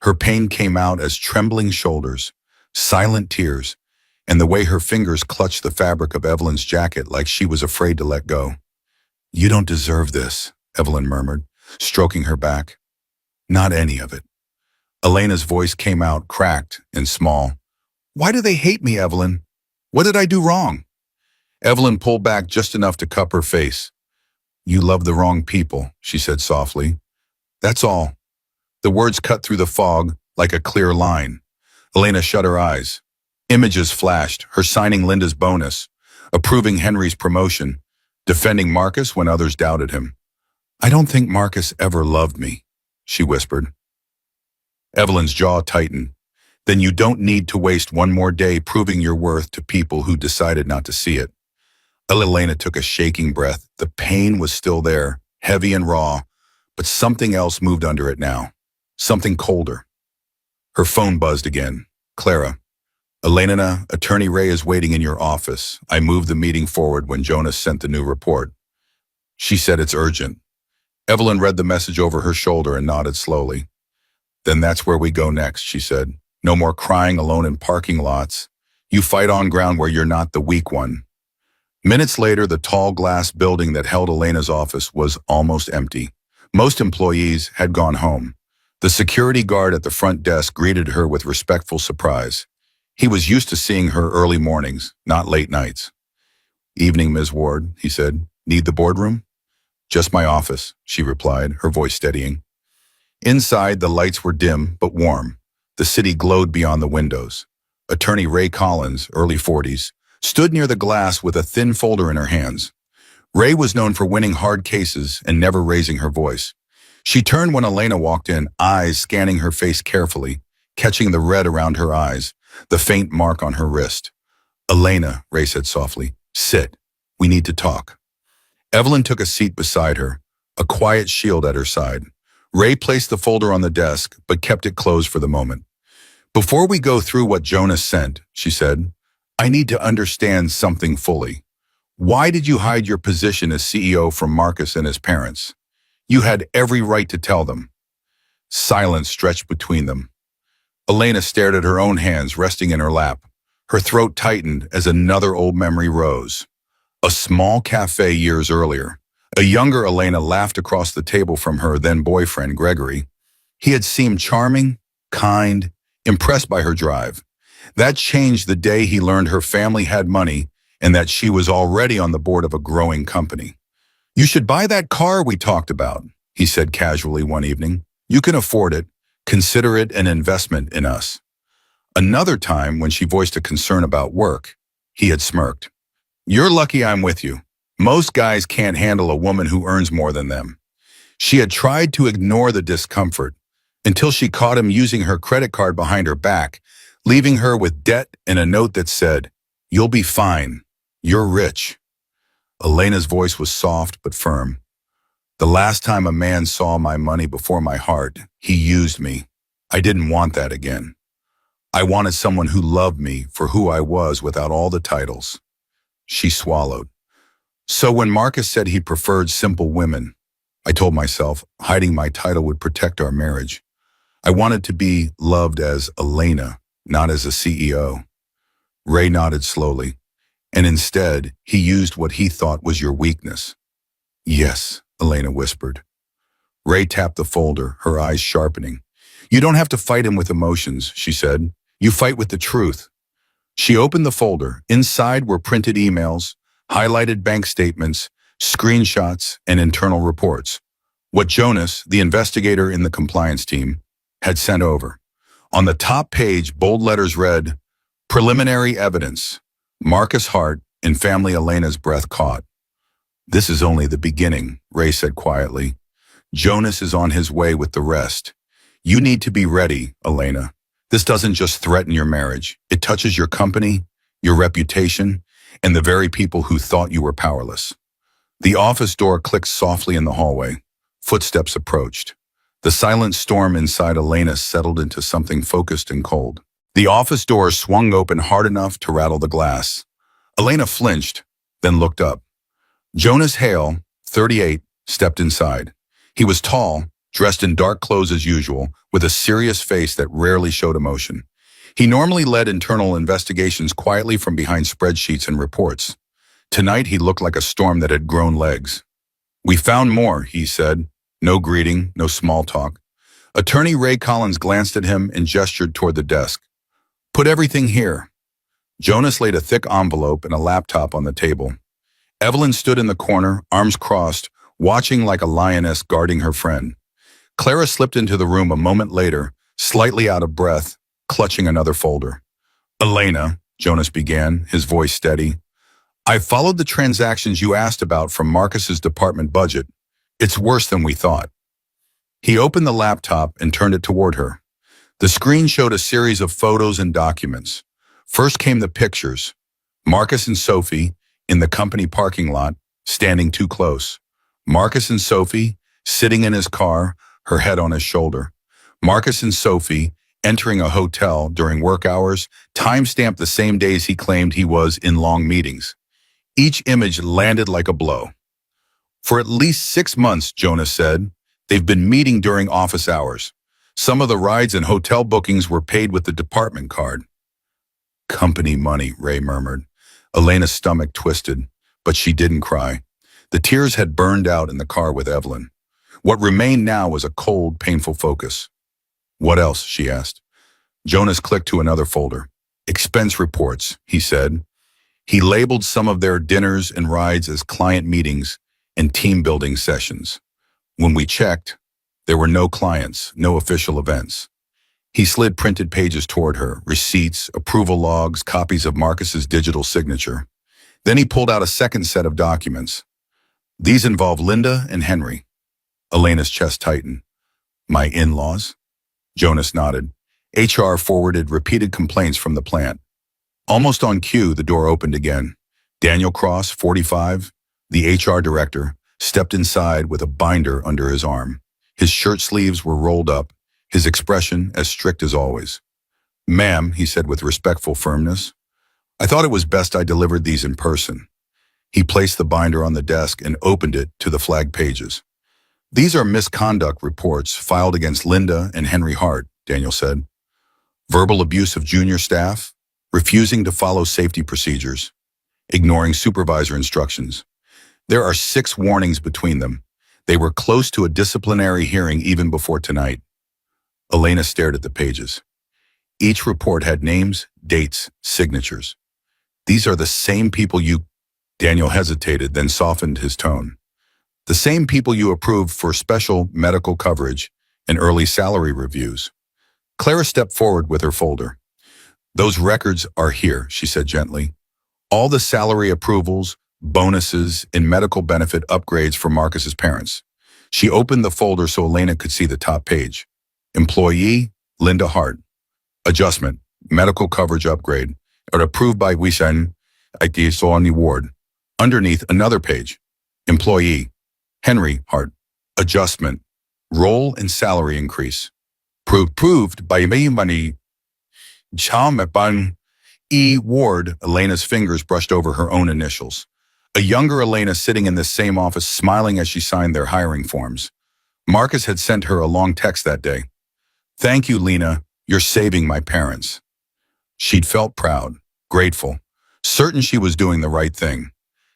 Her pain came out as trembling shoulders, silent tears, and the way her fingers clutched the fabric of Evelyn's jacket like she was afraid to let go. You don't deserve this, Evelyn murmured, stroking her back. Not any of it. Elena's voice came out cracked and small. Why do they hate me, Evelyn? What did I do wrong? Evelyn pulled back just enough to cup her face. You love the wrong people, she said softly. That's all. The words cut through the fog like a clear line. Elena shut her eyes. Images flashed, her signing Linda's bonus, approving Henry's promotion, defending Marcus when others doubted him. I don't think Marcus ever loved me, she whispered. Evelyn's jaw tightened. Then you don't need to waste one more day proving your worth to people who decided not to see it. Elena took a shaking breath. The pain was still there, heavy and raw, but something else moved under it now. Something colder. Her phone buzzed again. Clara. Elena, Attorney Ray is waiting in your office. I moved the meeting forward when Jonas sent the new report. She said it's urgent. Evelyn read the message over her shoulder and nodded slowly. Then that's where we go next, she said. No more crying alone in parking lots. You fight on ground where you're not the weak one. Minutes later, the tall glass building that held Elena's office was almost empty. Most employees had gone home. The security guard at the front desk greeted her with respectful surprise. He was used to seeing her early mornings, not late nights. Evening, Ms. Ward, he said. Need the boardroom? Just my office, she replied, her voice steadying. Inside, the lights were dim but warm. The city glowed beyond the windows. Attorney Ray Collins, early 40s, stood near the glass with a thin folder in her hands. Ray was known for winning hard cases and never raising her voice. She turned when Elena walked in, eyes scanning her face carefully, catching the red around her eyes, the faint mark on her wrist. Elena, Ray said softly, sit. We need to talk. Evelyn took a seat beside her, a quiet shield at her side. Ray placed the folder on the desk, but kept it closed for the moment. Before we go through what Jonas sent, she said, I need to understand something fully. Why did you hide your position as CEO from Marcus and his parents? You had every right to tell them. Silence stretched between them. Elena stared at her own hands resting in her lap. Her throat tightened as another old memory rose. A small cafe years earlier. A younger Elena laughed across the table from her then-boyfriend, Gregory. He had seemed charming, kind, impressed by her drive. That changed the day he learned her family had money and that she was already on the board of a growing company. You should buy that car we talked about, he said casually one evening. You can afford it. Consider it an investment in us. Another time, when she voiced a concern about work, he had smirked. You're lucky I'm with you. Most guys can't handle a woman who earns more than them. She had tried to ignore the discomfort until she caught him using her credit card behind her back, leaving her with debt and a note that said, "You'll be fine. You're rich." Elena's voice was soft but firm. "The last time a man saw my money before my heart, he used me. I didn't want that again. I wanted someone who loved me for who I was without all the titles." She swallowed. So when Marcus said he preferred simple women, I told myself hiding my title would protect our marriage. I wanted to be loved as Elena, not as a CEO. Ray nodded slowly, and instead, he used what he thought was your weakness. "Yes," Elena whispered. Ray tapped the folder, her eyes sharpening. "You don't have to fight him with emotions," she said. "You fight with the truth." She opened the folder. Inside were printed emails, highlighted bank statements, screenshots, and internal reports. What Jonas, the investigator in the compliance team, had sent over. On the top page, bold letters read, "Preliminary evidence. Marcus Hart and family." Elena's breath caught. "This is only the beginning," Ray said quietly. "Jonas is on his way with the rest. You need to be ready, Elena. This doesn't just threaten your marriage. It touches your company, your reputation, and the very people who thought you were powerless." The office door clicked softly in the hallway. Footsteps approached. The silent storm inside Elena settled into something focused and cold. The office door swung open hard enough to rattle the glass. Elena flinched, then looked up. Jonas Hale, 38, stepped inside. He was tall, dressed in dark clothes as usual, with a serious face that rarely showed emotion. He normally led internal investigations quietly from behind spreadsheets and reports. Tonight he looked like a storm that had grown legs. "We found more," he said. No greeting, no small talk. Attorney Ray Collins glanced at him and gestured toward the desk. "Put everything here." Jonas laid a thick envelope and a laptop on the table. Evelyn stood in the corner, arms crossed, watching like a lioness guarding her friend. Clara slipped into the room a moment later, slightly out of breath, clutching another folder. "Elena," Jonas began, his voice steady, "I followed the transactions you asked about from Marcus's department budget. It's worse than we thought." He opened the laptop and turned it toward her. The screen showed a series of photos and documents. First came the pictures. Marcus and Sophie, in the company parking lot, standing too close. Marcus and Sophie, sitting in his car, her head on his shoulder. Marcus and Sophie, entering a hotel during work hours, time-stamped the same days he claimed he was in long meetings. Each image landed like a blow. "For at least 6 months," Jonas said, "they've been meeting during office hours. Some of the rides and hotel bookings were paid with the department card." "Company money," Ray murmured. Elena's stomach twisted, but she didn't cry. The tears had burned out in the car with Evelyn. What remained now was a cold, painful focus. "What else?" she asked. Jonas clicked to another folder. "Expense reports," he said. He labeled some of their dinners and rides as client meetings and team-building sessions. When we checked, there were no clients, no official events. He slid printed pages toward her, receipts, approval logs, copies of Marcus's digital signature. Then he pulled out a second set of documents. "These involve Linda and Henry." Elena's chest tightened. "My in-laws?" Jonas nodded. HR forwarded repeated complaints from the plant. Almost on cue, the door opened again. Daniel Cross, 45, the HR director, stepped inside with a binder under his arm. His shirt sleeves were rolled up, his expression as strict as always. "Ma'am," he said with respectful firmness, "I thought it was best I delivered these in person." He placed the binder on the desk and opened it to the flagged pages. "These are misconduct reports filed against Linda and Henry Hart," Daniel said. "Verbal abuse of junior staff, refusing to follow safety procedures, ignoring supervisor instructions. There are 6 warnings between them. They were close to a disciplinary hearing even before tonight." Elena stared at the pages. Each report had names, dates, signatures. "These are the same people you—" Daniel hesitated, then softened his tone. "The same people you approved for special medical coverage and early salary reviews." Clara stepped forward with her folder. "Those records are here," she said gently. All the salary approvals, bonuses, and medical benefit upgrades for Marcus's parents. She opened the folder so Elena could see the top page. Employee, Linda Hart. Adjustment, medical coverage upgrade, or approved by Wisan IT Solani Ward. Underneath, another page. Employee, Henry Hart. Adjustment, role and salary increase. Proved by Money Chamapan E. Ward. Elena's fingers brushed over her own initials. A younger Elena sitting in this same office smiling as she signed their hiring forms. Marcus had sent her a long text that day. Thank you, Lena. You're saving my parents. She'd felt proud, grateful, certain she was doing the right thing.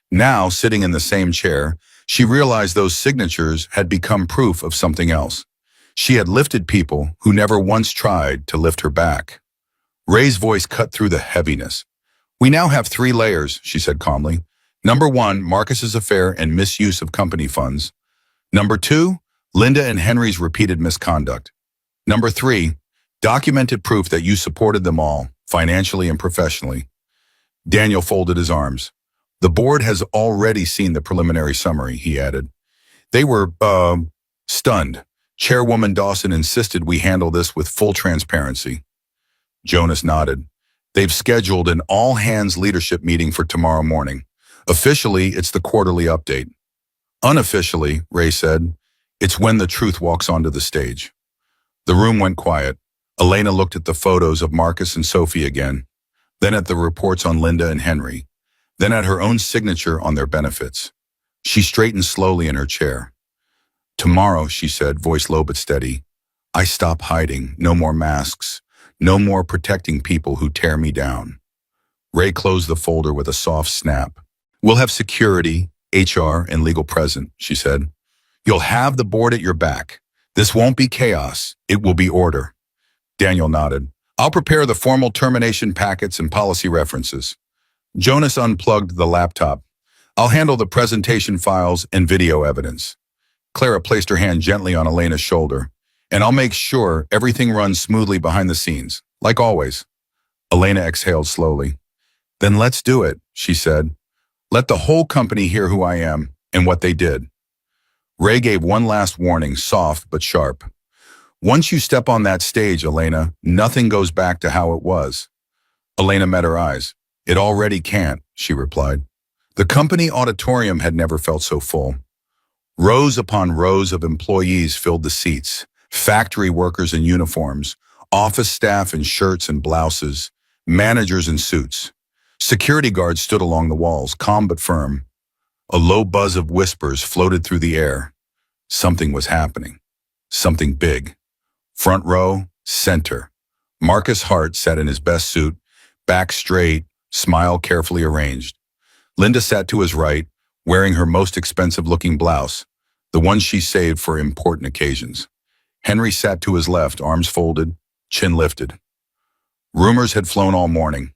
Now, sitting in the same chair, she realized those signatures had become proof of something else. She had lifted people who never once tried to lift her back. Ray's voice cut through the heaviness. We now have 3 layers, she said calmly. Number 1, Marcus's affair and misuse of company funds. Number 2, Linda and Henry's repeated misconduct. Number 3, documented proof that you supported them all, financially and professionally. Daniel folded his arms. The board has already seen the preliminary summary, he added. They were, stunned. Chairwoman Dawson insisted we handle this with full transparency. Jonas nodded. They've scheduled an all-hands leadership meeting for tomorrow morning. Officially, it's the quarterly update. Unofficially, Ray said, it's when the truth walks onto the stage. The room went quiet. Elena looked at the photos of Marcus and Sophie again, then at the reports on Linda and Henry, then at her own signature on their benefits. She straightened slowly in her chair. Tomorrow, she said, voice low but steady, I stop hiding, no more masks, no more protecting people who tear me down. Ray closed the folder with a soft snap. We'll have security, HR, and legal present, she said. You'll have the board at your back. This won't be chaos, it will be order. Daniel nodded. I'll prepare the formal termination packets and policy references. Jonas unplugged the laptop. I'll handle the presentation files and video evidence. Clara placed her hand gently on Elena's shoulder. And I'll make sure everything runs smoothly behind the scenes, like always. Elena exhaled slowly. Then let's do it, she said. Let the whole company hear who I am and what they did. Ray gave one last warning, soft but sharp. Once you step on that stage, Elena, nothing goes back to how it was. Elena met her eyes. It already can't, she replied. The company auditorium had never felt so full. Rows upon rows of employees filled the seats, factory workers in uniforms, office staff in shirts and blouses, managers in suits. Security guards stood along the walls, calm but firm. A low buzz of whispers floated through the air. Something was happening. Something big. Front row, center. Marcus Hart sat in his best suit, back straight, smile carefully arranged. Linda sat to his right, wearing her most expensive-looking blouse, the one she saved for important occasions. Henry sat to his left, arms folded, chin lifted. Rumors had flown all morning.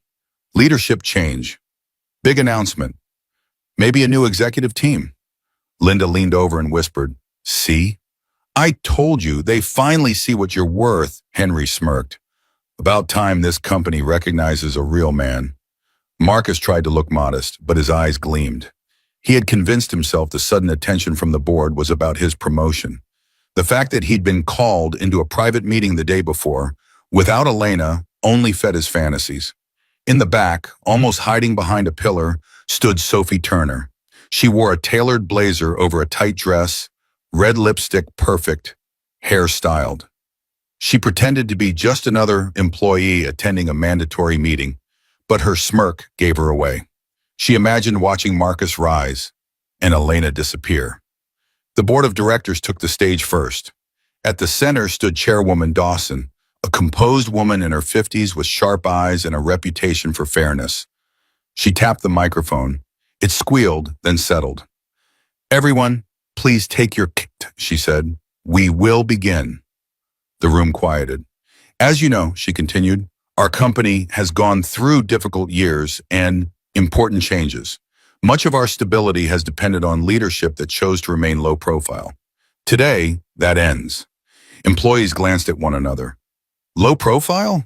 Leadership change. Big announcement. Maybe a new executive team. Linda leaned over and whispered, See? I told you, they finally see what you're worth, Henry smirked. About time this company recognizes a real man. Marcus tried to look modest, but his eyes gleamed. He had convinced himself the sudden attention from the board was about his promotion. The fact that he'd been called into a private meeting the day before, without Elena, only fed his fantasies. In the back, almost hiding behind a pillar, stood Sophie Turner. She wore a tailored blazer over a tight dress, red lipstick perfect, hair styled. She pretended to be just another employee attending a mandatory meeting, but her smirk gave her away. She imagined watching Marcus rise and Elena disappear. The board of directors took the stage first. At the center stood Chairwoman Dawson, a composed woman in her 50s with sharp eyes and a reputation for fairness. She tapped the microphone. It squealed, then settled. Everyone, please take your seat, she said. We will begin. The room quieted. As you know, she continued, our company has gone through difficult years and important changes. Much of our stability has depended on leadership that chose to remain low profile. Today, that ends. Employees glanced at one another. Low profile?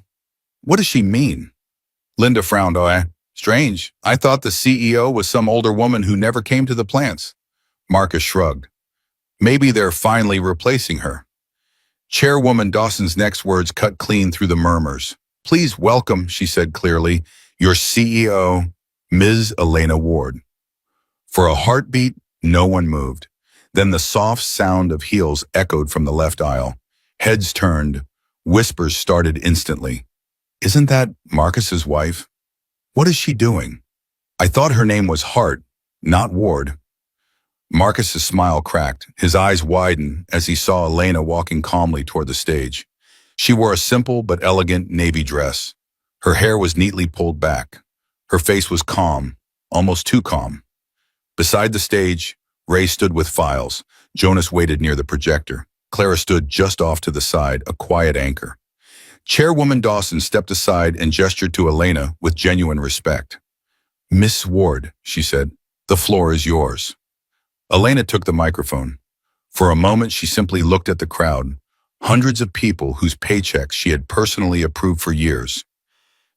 What does she mean? Linda frowned. Strange. I thought the CEO was some older woman who never came to the plants. Marcus shrugged. Maybe they're finally replacing her. Chairwoman Dawson's next words cut clean through the murmurs. Please welcome, she said clearly, your CEO, Ms. Elena Ward. For a heartbeat, no one moved. Then the soft sound of heels echoed from the left aisle. Heads turned. Whispers started instantly. Isn't that Marcus's wife? What is she doing? I thought her name was Hart, not Ward. Marcus's smile cracked. His eyes widened as he saw Elena walking calmly toward the stage. She wore a simple but elegant navy dress. Her hair was neatly pulled back. Her face was calm, almost too calm. Beside the stage, Ray stood with files. Jonas waited near the projector. Clara stood just off to the side, a quiet anchor. Chairwoman Dawson stepped aside and gestured to Elena with genuine respect. Miss Ward, she said, the floor is yours. Elena took the microphone. For a moment, she simply looked at the crowd, hundreds of people whose paychecks she had personally approved for years.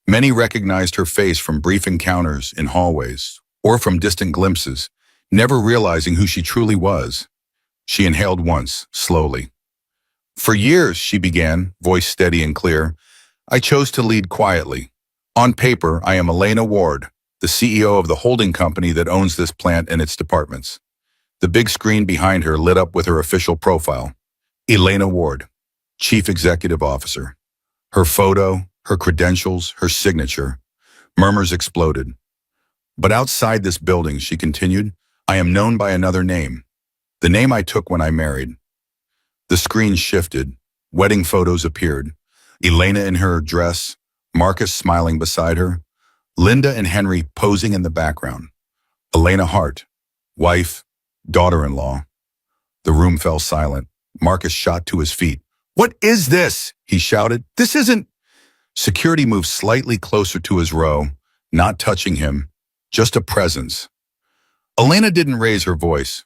Many recognized her face from brief encounters in hallways or from distant glimpses, never realizing who she truly was. She inhaled once, slowly. For years, she began, voice steady and clear, I chose to lead quietly. On paper, I am Elena Ward, the CEO of the holding company that owns this plant and its departments. The big screen behind her lit up with her official profile. Elena Ward, Chief Executive Officer. Her photo, her credentials, her signature. Murmurs exploded. But outside this building, she continued, I am known by another name. The name I took when I married. The screen shifted. Wedding photos appeared. Elena in her dress, Marcus smiling beside her, Linda and Henry posing in the background. Elena Hart, wife, daughter-in-law. The room fell silent. Marcus shot to his feet. What is this? He shouted. This isn't... Security moved slightly closer to his row, not touching him, just a presence. Elena didn't raise her voice.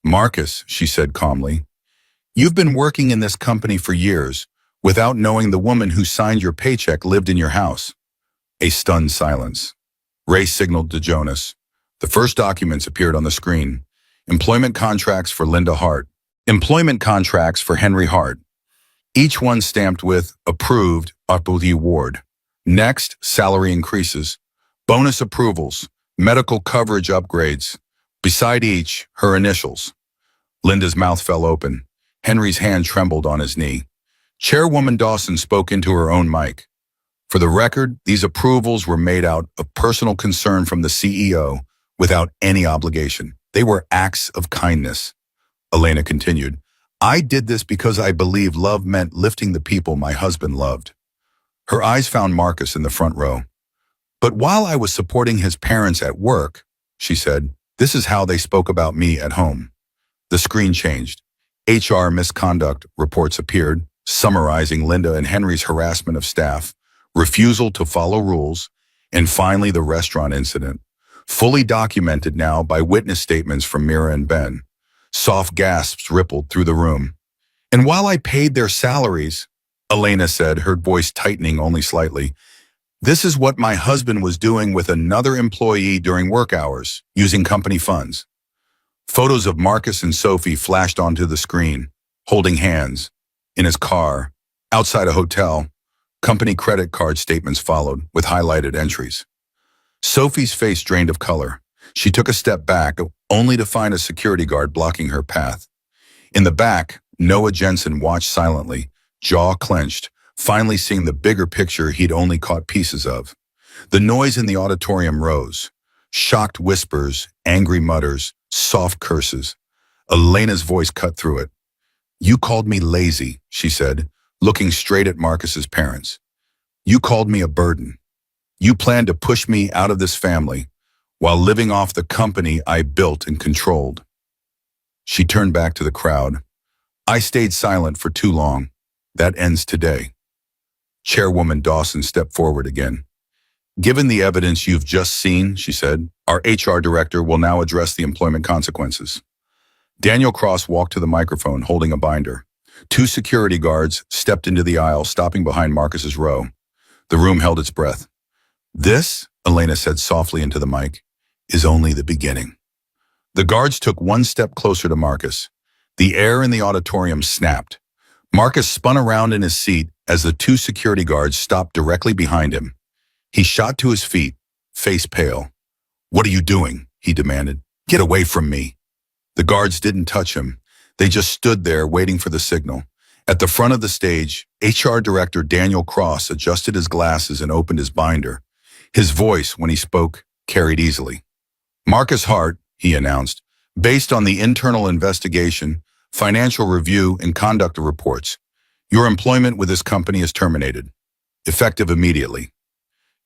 Marcus, she said calmly, you've been working in this company for years without knowing the woman who signed your paycheck lived in your house. A stunned silence. Ray signaled to Jonas. The first documents appeared on the screen. Employment contracts for Linda Hart. Employment contracts for Henry Hart. Each one stamped with approved Approved Ward. Next, salary increases, bonus approvals, medical coverage upgrades. Beside each, her initials. Linda's mouth fell open. Henry's hand trembled on his knee. Chairwoman Dawson spoke into her own mic. For the record, these approvals were made out of personal concern from the CEO without any obligation. They were acts of kindness. Elena continued, I did this because I believe love meant lifting the people my husband loved. Her eyes found Marcus in the front row. But while I was supporting his parents at work, she said, this is how they spoke about me at home. The screen changed. HR misconduct reports appeared, summarizing Linda and Henry's harassment of staff, refusal to follow rules, and finally the restaurant incident, fully documented now by witness statements from Mira and Ben. Soft gasps rippled through the room. And while I paid their salaries, Elena said, her voice tightening only slightly, this is what my husband was doing with another employee during work hours, using company funds. Photos of Marcus and Sophie flashed onto the screen, holding hands, in his car, outside a hotel. Company credit card statements followed, with highlighted entries. Sophie's face drained of color. She took a step back, only to find a security guard blocking her path. In the back, Noah Jensen watched silently, jaw clenched, finally seeing the bigger picture he'd only caught pieces of. The noise in the auditorium rose. Shocked whispers, angry mutters, soft curses. Elena's voice cut through it. You called me lazy, she said, looking straight at Marcus's parents. You called me a burden. You planned to push me out of this family while living off the company I built and controlled. She turned back to the crowd. I stayed silent for too long. That ends today. Chairwoman Dawson stepped forward again. Given the evidence you've just seen, she said, our HR director will now address the employment consequences. Daniel Cross walked to the microphone holding a binder. Two security guards stepped into the aisle, stopping behind Marcus's row. The room held its breath. This, Elena said softly into the mic, is only the beginning. The guards took one step closer to Marcus. The air in the auditorium snapped. Marcus spun around in his seat as the two security guards stopped directly behind him. He shot to his feet, face pale. What are you doing? He demanded. Get away from me. The guards didn't touch him. They just stood there waiting for the signal. At the front of the stage, HR Director Daniel Cross adjusted his glasses and opened his binder. His voice, when he spoke, carried easily. Marcus Hart, he announced, based on the internal investigation, financial review, and conduct reports, your employment with this company is terminated, effective immediately.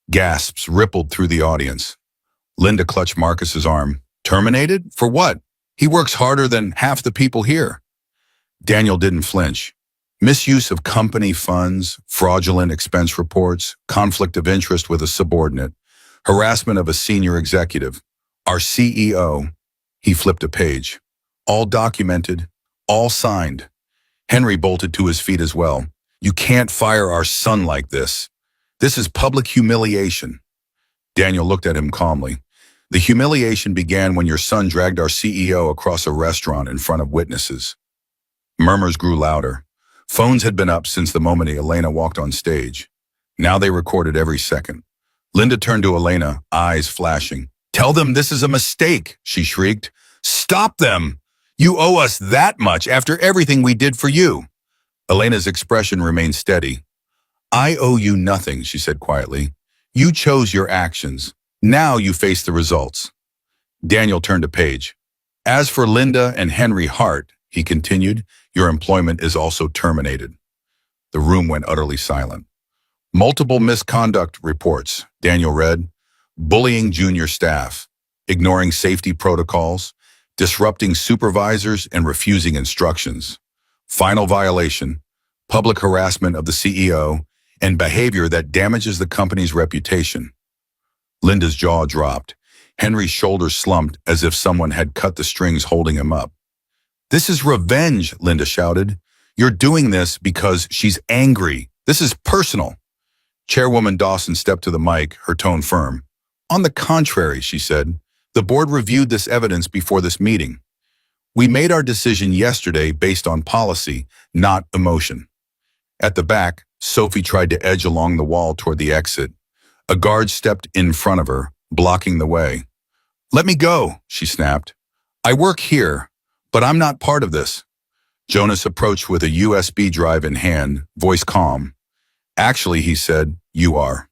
Gasps rippled through the audience. Linda clutched Marcus's arm. Terminated? For what? He works harder than half the people here. Daniel didn't flinch. Misuse of company funds, fraudulent expense reports, conflict of interest with a subordinate, harassment of a senior executive. Our CEO, he flipped a page. All documented, all signed. Henry bolted to his feet as well. You can't fire our son like this. This is public humiliation. Daniel looked at him calmly. The humiliation began when your son dragged our CEO across a restaurant in front of witnesses. Murmurs grew louder. Phones had been up since the moment Elena walked on stage. Now they recorded every second. Linda turned to Elena, eyes flashing. Tell them this is a mistake, she shrieked. Stop them! You owe us that much after everything we did for you. Elena's expression remained steady. I owe you nothing, she said quietly. You chose your actions. Now you face the results. Daniel turned to Paige. As for Linda and Henry Hart, he continued, your employment is also terminated. The room went utterly silent. Multiple misconduct reports, Daniel read. Bullying junior staff, ignoring safety protocols, disrupting supervisors and refusing instructions. Final violation, public harassment of the CEO, and behavior that damages the company's reputation. Linda's jaw dropped. Henry's shoulders slumped as if someone had cut the strings holding him up. This is revenge, Linda shouted. You're doing this because she's angry. This is personal. Chairwoman Dawson stepped to the mic, her tone firm. On the contrary, she said, the board reviewed this evidence before this meeting. We made our decision yesterday based on policy, not emotion. At the back, Sophie tried to edge along the wall toward the exit. A guard stepped in front of her, blocking the way. Let me go, she snapped. I work here, but I'm not part of this. Jonas approached with a USB drive in hand, voice calm. Actually, he said, you are.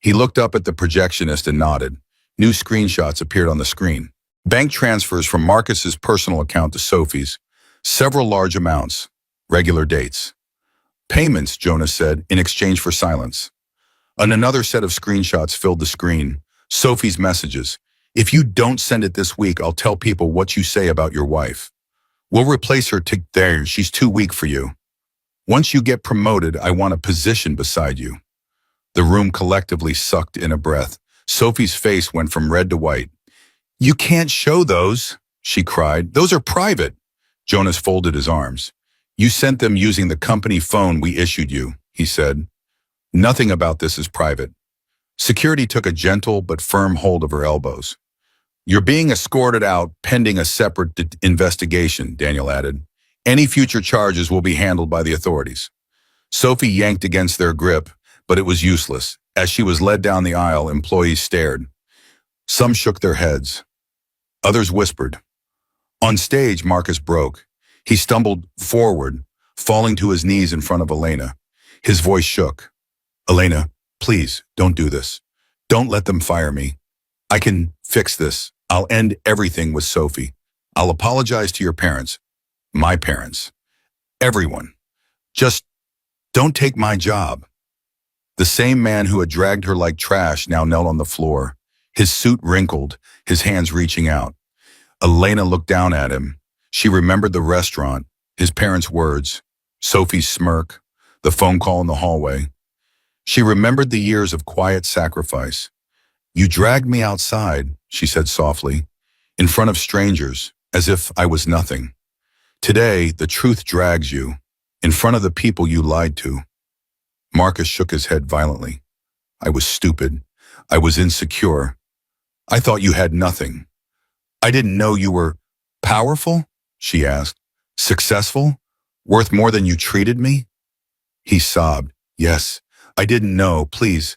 He looked up at the projectionist and nodded. New screenshots appeared on the screen. Bank transfers from Marcus's personal account to Sophie's. Several large amounts. Regular dates. Payments, Jonas said, in exchange for silence. And another set of screenshots filled the screen. Sophie's messages. If you don't send it this week, I'll tell people what you say about your wife. We'll replace her there. She's too weak for you. Once you get promoted, I want a position beside you. The room collectively sucked in a breath. Sophie's face went from red to white. You can't show those, she cried. Those are private. Jonas folded his arms. You sent them using the company phone we issued you, he said. Nothing about this is private. Security took a gentle but firm hold of her elbows. You're being escorted out pending a separate investigation, Daniel added. Any future charges will be handled by the authorities. Sophie yanked against their grip, but it was useless. As she was led down the aisle, employees stared. Some shook their heads. Others whispered. On stage, Marcus broke. He stumbled forward, falling to his knees in front of Elena. His voice shook. Elena, please, don't do this. Don't let them fire me. I can fix this. I'll end everything with Sophie. I'll apologize to your parents. My parents. Everyone. Just don't take my job. The same man who had dragged her like trash now knelt on the floor, his suit wrinkled, his hands reaching out. Elena looked down at him. She remembered the restaurant, his parents' words, Sophie's smirk, the phone call in the hallway. She remembered the years of quiet sacrifice. You dragged me outside, she said softly, in front of strangers, as if I was nothing. Today, the truth drags you, in front of the people you lied to. Marcus shook his head violently. I was stupid. I was insecure. I thought you had nothing. I didn't know you were powerful, she asked. Successful? Worth more than you treated me? He sobbed. Yes, I didn't know. Please,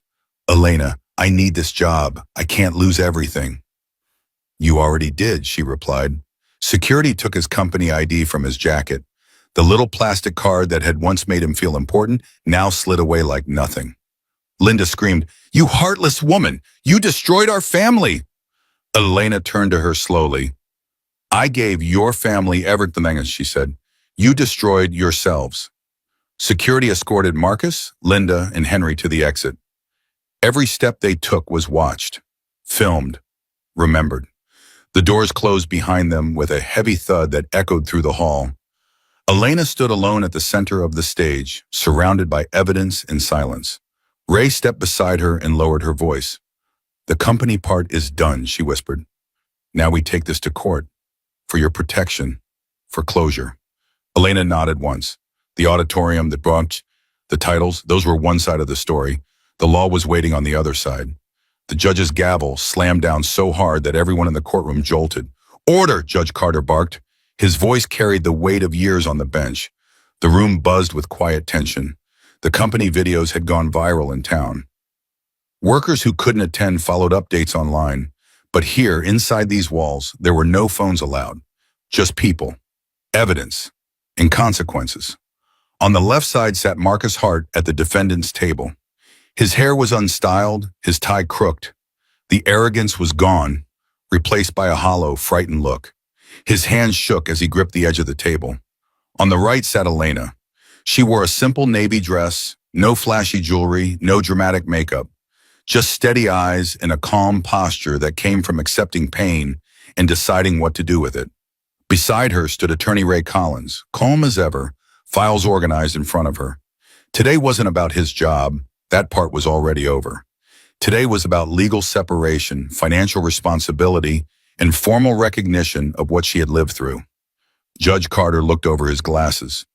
Elena, I need this job. I can't lose everything. You already did, she replied. Security took his company ID from his jacket. The little plastic card that had once made him feel important now slid away like nothing. Linda screamed, You heartless woman! You destroyed our family! Elena turned to her slowly. I gave your family everything, she said. You destroyed yourselves. Security escorted Marcus, Linda, and Henry to the exit. Every step they took was watched, filmed, remembered. The doors closed behind them with a heavy thud that echoed through the hall. Elena stood alone at the center of the stage, surrounded by evidence and silence. Ray stepped beside her and lowered her voice. The company part is done, she whispered. Now we take this to court. For your protection. For closure. Elena nodded once. The auditorium, the branch, the titles, those were one side of the story. The law was waiting on the other side. The judge's gavel slammed down so hard that everyone in the courtroom jolted. Order, Judge Carter barked. His voice carried the weight of years on the bench. The room buzzed with quiet tension. The company videos had gone viral in town. Workers who couldn't attend followed updates online. But here, inside these walls, there were no phones allowed. Just people, evidence, and consequences. On the left side sat Marcus Hart at the defendant's table. His hair was unstyled, his tie crooked. The arrogance was gone, replaced by a hollow, frightened look. His hands shook as he gripped the edge of the table. On the right sat Elena. She wore a simple navy dress, no flashy jewelry, no dramatic makeup. Just steady eyes and a calm posture that came from accepting pain and deciding what to do with it. Beside her stood attorney Ray Collins, calm as ever, files organized in front of her. Today wasn't about his job. That part was already over. Today was about legal separation, financial responsibility, and formal recognition of what she had lived through. Judge Carter looked over his glasses.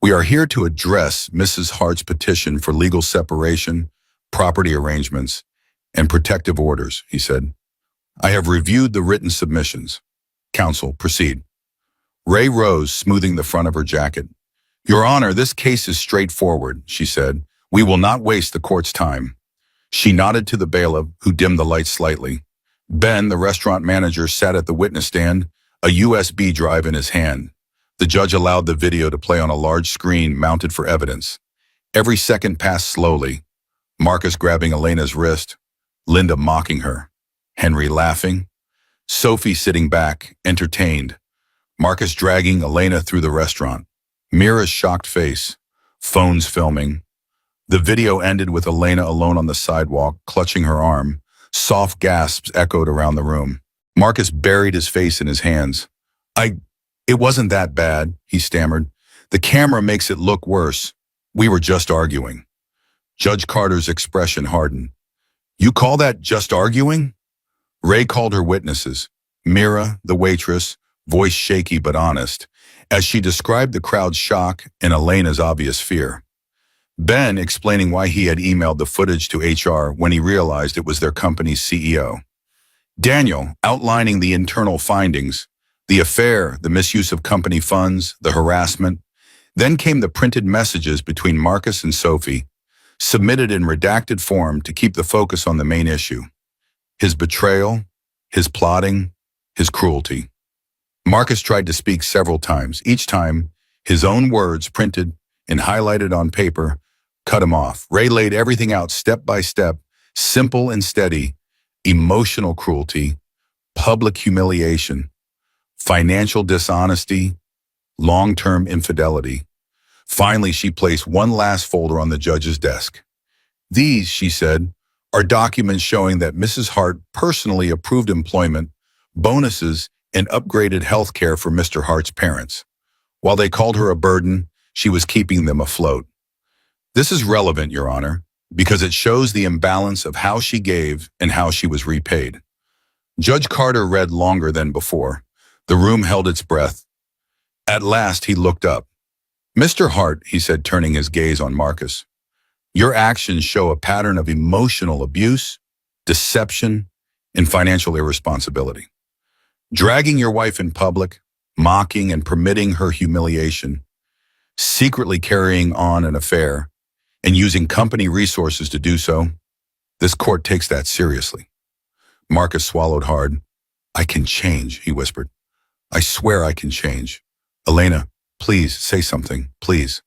We are here to address Mrs. Hart's petition for legal separation, property arrangements, and protective orders, he said. I have reviewed the written submissions. Counsel, proceed. Ray rose, smoothing the front of her jacket. Your Honor, this case is straightforward, she said. We will not waste the court's time. She nodded to the bailiff, who dimmed the lights slightly. Ben, the restaurant manager, sat at the witness stand, a USB drive in his hand. The judge allowed the video to play on a large screen mounted for evidence. Every second passed slowly. Marcus grabbing Elena's wrist, Linda mocking her, Henry laughing, Sophie sitting back, entertained, Marcus dragging Elena through the restaurant, Mira's shocked face, phones filming. The video ended with Elena alone on the sidewalk, clutching her arm. Soft gasps echoed around the room. Marcus buried his face in his hands. It wasn't that bad, he stammered. The camera makes it look worse. We were just arguing. Judge Carter's expression hardened. You call that just arguing? Ray called her witnesses. Mira, the waitress, voice shaky but honest, as she described the crowd's shock and Elena's obvious fear. Ben explaining why he had emailed the footage to HR when he realized it was their company's CEO. Daniel outlining the internal findings, the affair, the misuse of company funds, the harassment. Then came the printed messages between Marcus and Sophie, submitted in redacted form to keep the focus on the main issue. His betrayal, his plotting, his cruelty. Marcus tried to speak several times. Each time, his own words printed and highlighted on paper cut him off. Ray laid everything out step by step, simple and steady. Emotional cruelty, public humiliation, financial dishonesty, long-term infidelity. Finally, she placed one last folder on the judge's desk. These, she said, are documents showing that Mrs. Hart personally approved employment, bonuses, and upgraded health care for Mr. Hart's parents. While they called her a burden, she was keeping them afloat. This is relevant, Your Honor, because it shows the imbalance of how she gave and how she was repaid. Judge Carter read longer than before. The room held its breath. At last, he looked up. Mr. Hart, he said, turning his gaze on Marcus, your actions show a pattern of emotional abuse, deception, and financial irresponsibility. Dragging your wife in public, mocking and permitting her humiliation, secretly carrying on an affair, and using company resources to do so, this court takes that seriously. Marcus swallowed hard. I can change, he whispered. I swear I can change. Elena, please say something, please.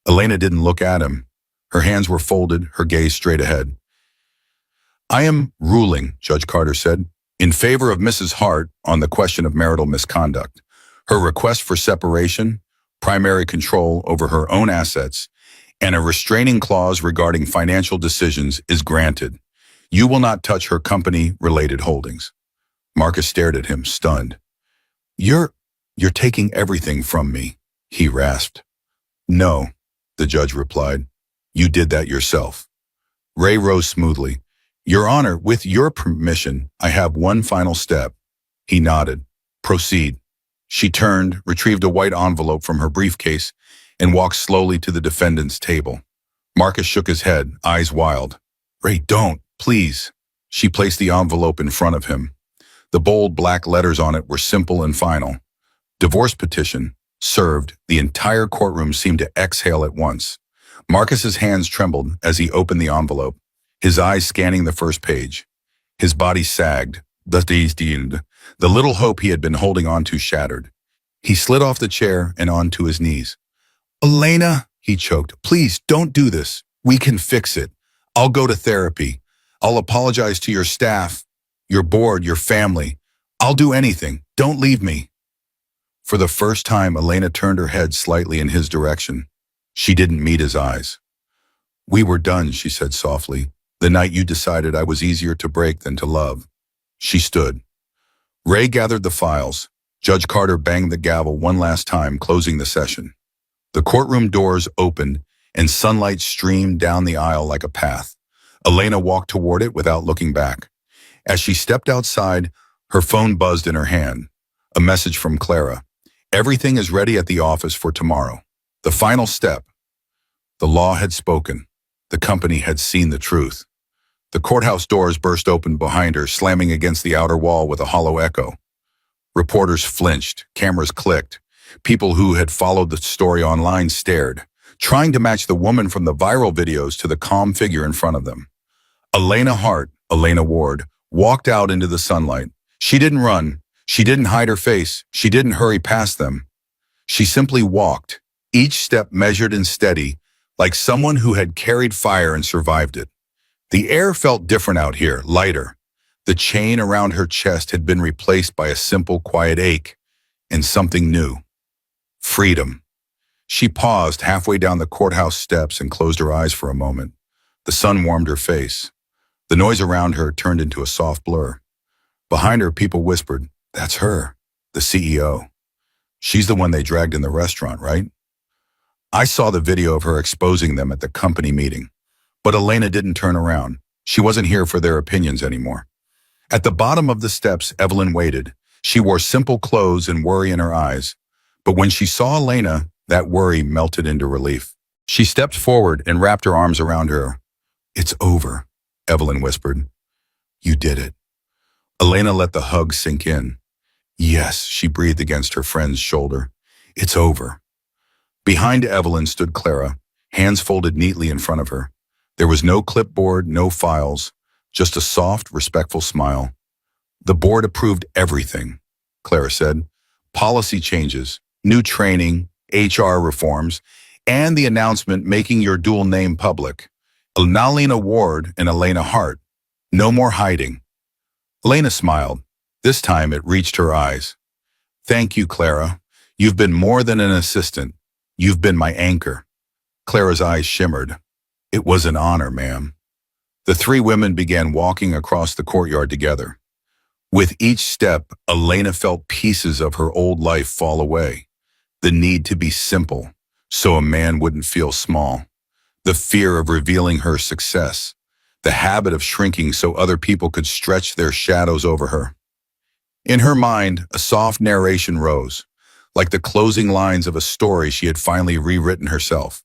Elena didn't look at him. Her hands were folded, her gaze straight ahead. I am ruling, Judge Carter said, in favor of Mrs. Hart on the question of marital misconduct. Her request for separation, primary control over her own assets, and a restraining clause regarding financial decisions is granted. You will not touch her company-related holdings. Marcus stared at him, stunned. You're taking everything from me, he rasped. No, the judge replied. You did that yourself. Ray rose smoothly. Your Honor, with your permission, I have one final step. He nodded. Proceed. She turned, retrieved a white envelope from her briefcase, and walked slowly to the defendant's table. Marcus shook his head, eyes wild. Ray, don't, please. She placed the envelope in front of him. The bold black letters on it were simple and final. Divorce petition, served. The entire courtroom seemed to exhale at once. Marcus's hands trembled as he opened the envelope, his eyes scanning the first page. His body sagged. The little hope he had been holding on to shattered. He slid off the chair and onto his knees. Elena, he choked, please don't do this. We can fix it. I'll go to therapy. I'll apologize to your staff, your board, your family. I'll do anything. Don't leave me. For the first time, Elena turned her head slightly in his direction. She didn't meet his eyes. We were done, she said softly, the night you decided I was easier to break than to love. She stood. Ray gathered the files. Judge Carter banged the gavel one last time, closing the session. The courtroom doors opened and sunlight streamed down the aisle like a path. Elena walked toward it without looking back. As she stepped outside, her phone buzzed in her hand. A message from Clara. Everything is ready at the office for tomorrow. The final step. The law had spoken. The company had seen the truth. The courthouse doors burst open behind her, slamming against the outer wall with a hollow echo. Reporters flinched, cameras clicked. People who had followed the story online stared, trying to match the woman from the viral videos to the calm figure in front of them. Elena Hart, Elena Ward, walked out into the sunlight. She didn't run. She didn't hide her face. She didn't hurry past them. She simply walked, each step measured and steady, like someone who had carried fire and survived it. The air felt different out here, lighter. The chain around her chest had been replaced by a simple, quiet ache, and something new. Freedom. She paused halfway down the courthouse steps and closed her eyes for a moment. The sun warmed her face. The noise around her turned into a soft blur. Behind her, people whispered, "That's her, the CEO. She's the one they dragged in the restaurant, right?" I saw the video of her exposing them at the company meeting. But Elena didn't turn around. She wasn't here for their opinions anymore. At the bottom of the steps, Evelyn waited. She wore simple clothes and worry in her eyes. But when she saw Elena, that worry melted into relief. She stepped forward and wrapped her arms around her. "It's over," Evelyn whispered. "You did it." Elena let the hug sink in. "Yes," she breathed against her friend's shoulder. "It's over." Behind Evelyn stood Clara, hands folded neatly in front of her. There was no clipboard, no files, just a soft, respectful smile. "The board approved everything," Clara said. "Policy changes, new training, HR reforms, and the announcement making your dual name public. Elena Ward and Elena Hart. No more hiding." Elena smiled. This time it reached her eyes. "Thank you, Clara. You've been more than an assistant. You've been my anchor." Clara's eyes shimmered. "It was an honor, ma'am." The three women began walking across the courtyard together. With each step, Elena felt pieces of her old life fall away. The need to be simple, so a man wouldn't feel small. The fear of revealing her success. The habit of shrinking so other people could stretch their shadows over her. In her mind, a soft narration rose, like the closing lines of a story she had finally rewritten herself.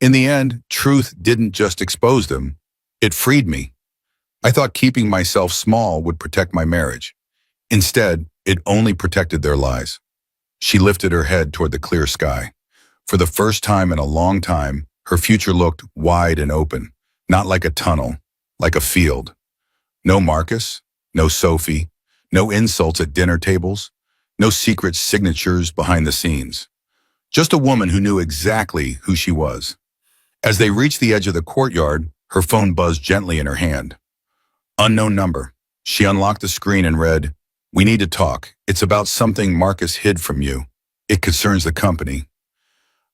In the end, truth didn't just expose them, it freed me. I thought keeping myself small would protect my marriage. Instead, it only protected their lies. She lifted her head toward the clear sky. For the first time in a long time, her future looked wide and open, not like a tunnel, like a field. No Marcus, no Sophie, no insults at dinner tables, no secret signatures behind the scenes. Just a woman who knew exactly who she was. As they reached the edge of the courtyard, her phone buzzed gently in her hand. Unknown number. She unlocked the screen and read, "We need to talk. It's about something Marcus hid from you. It concerns the company."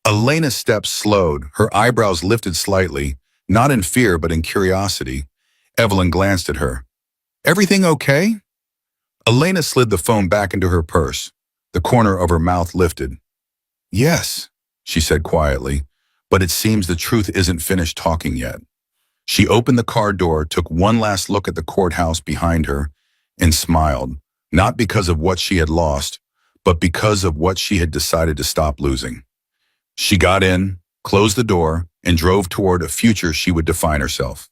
Elena's steps slowed, her eyebrows lifted slightly, not in fear but in curiosity. Evelyn glanced at her. "Everything okay?" Elena slid the phone back into her purse. The corner of her mouth lifted. "Yes," she said quietly, "but it seems the truth isn't finished talking yet." She opened the car door, took one last look at the courthouse behind her, and smiled, not because of what she had lost, but because of what she had decided to stop losing. She got in, closed the door, and drove toward a future she would define herself.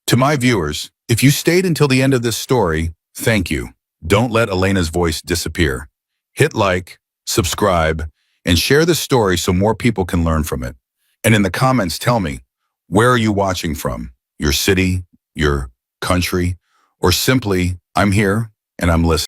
To my viewers, if you stayed until the end of this story, thank you. Don't let Elena's voice disappear. Hit like, subscribe, and share this story so more people can learn from it. And in the comments, tell me, where are you watching from? Your city, your country, or simply, I'm here and I'm listening.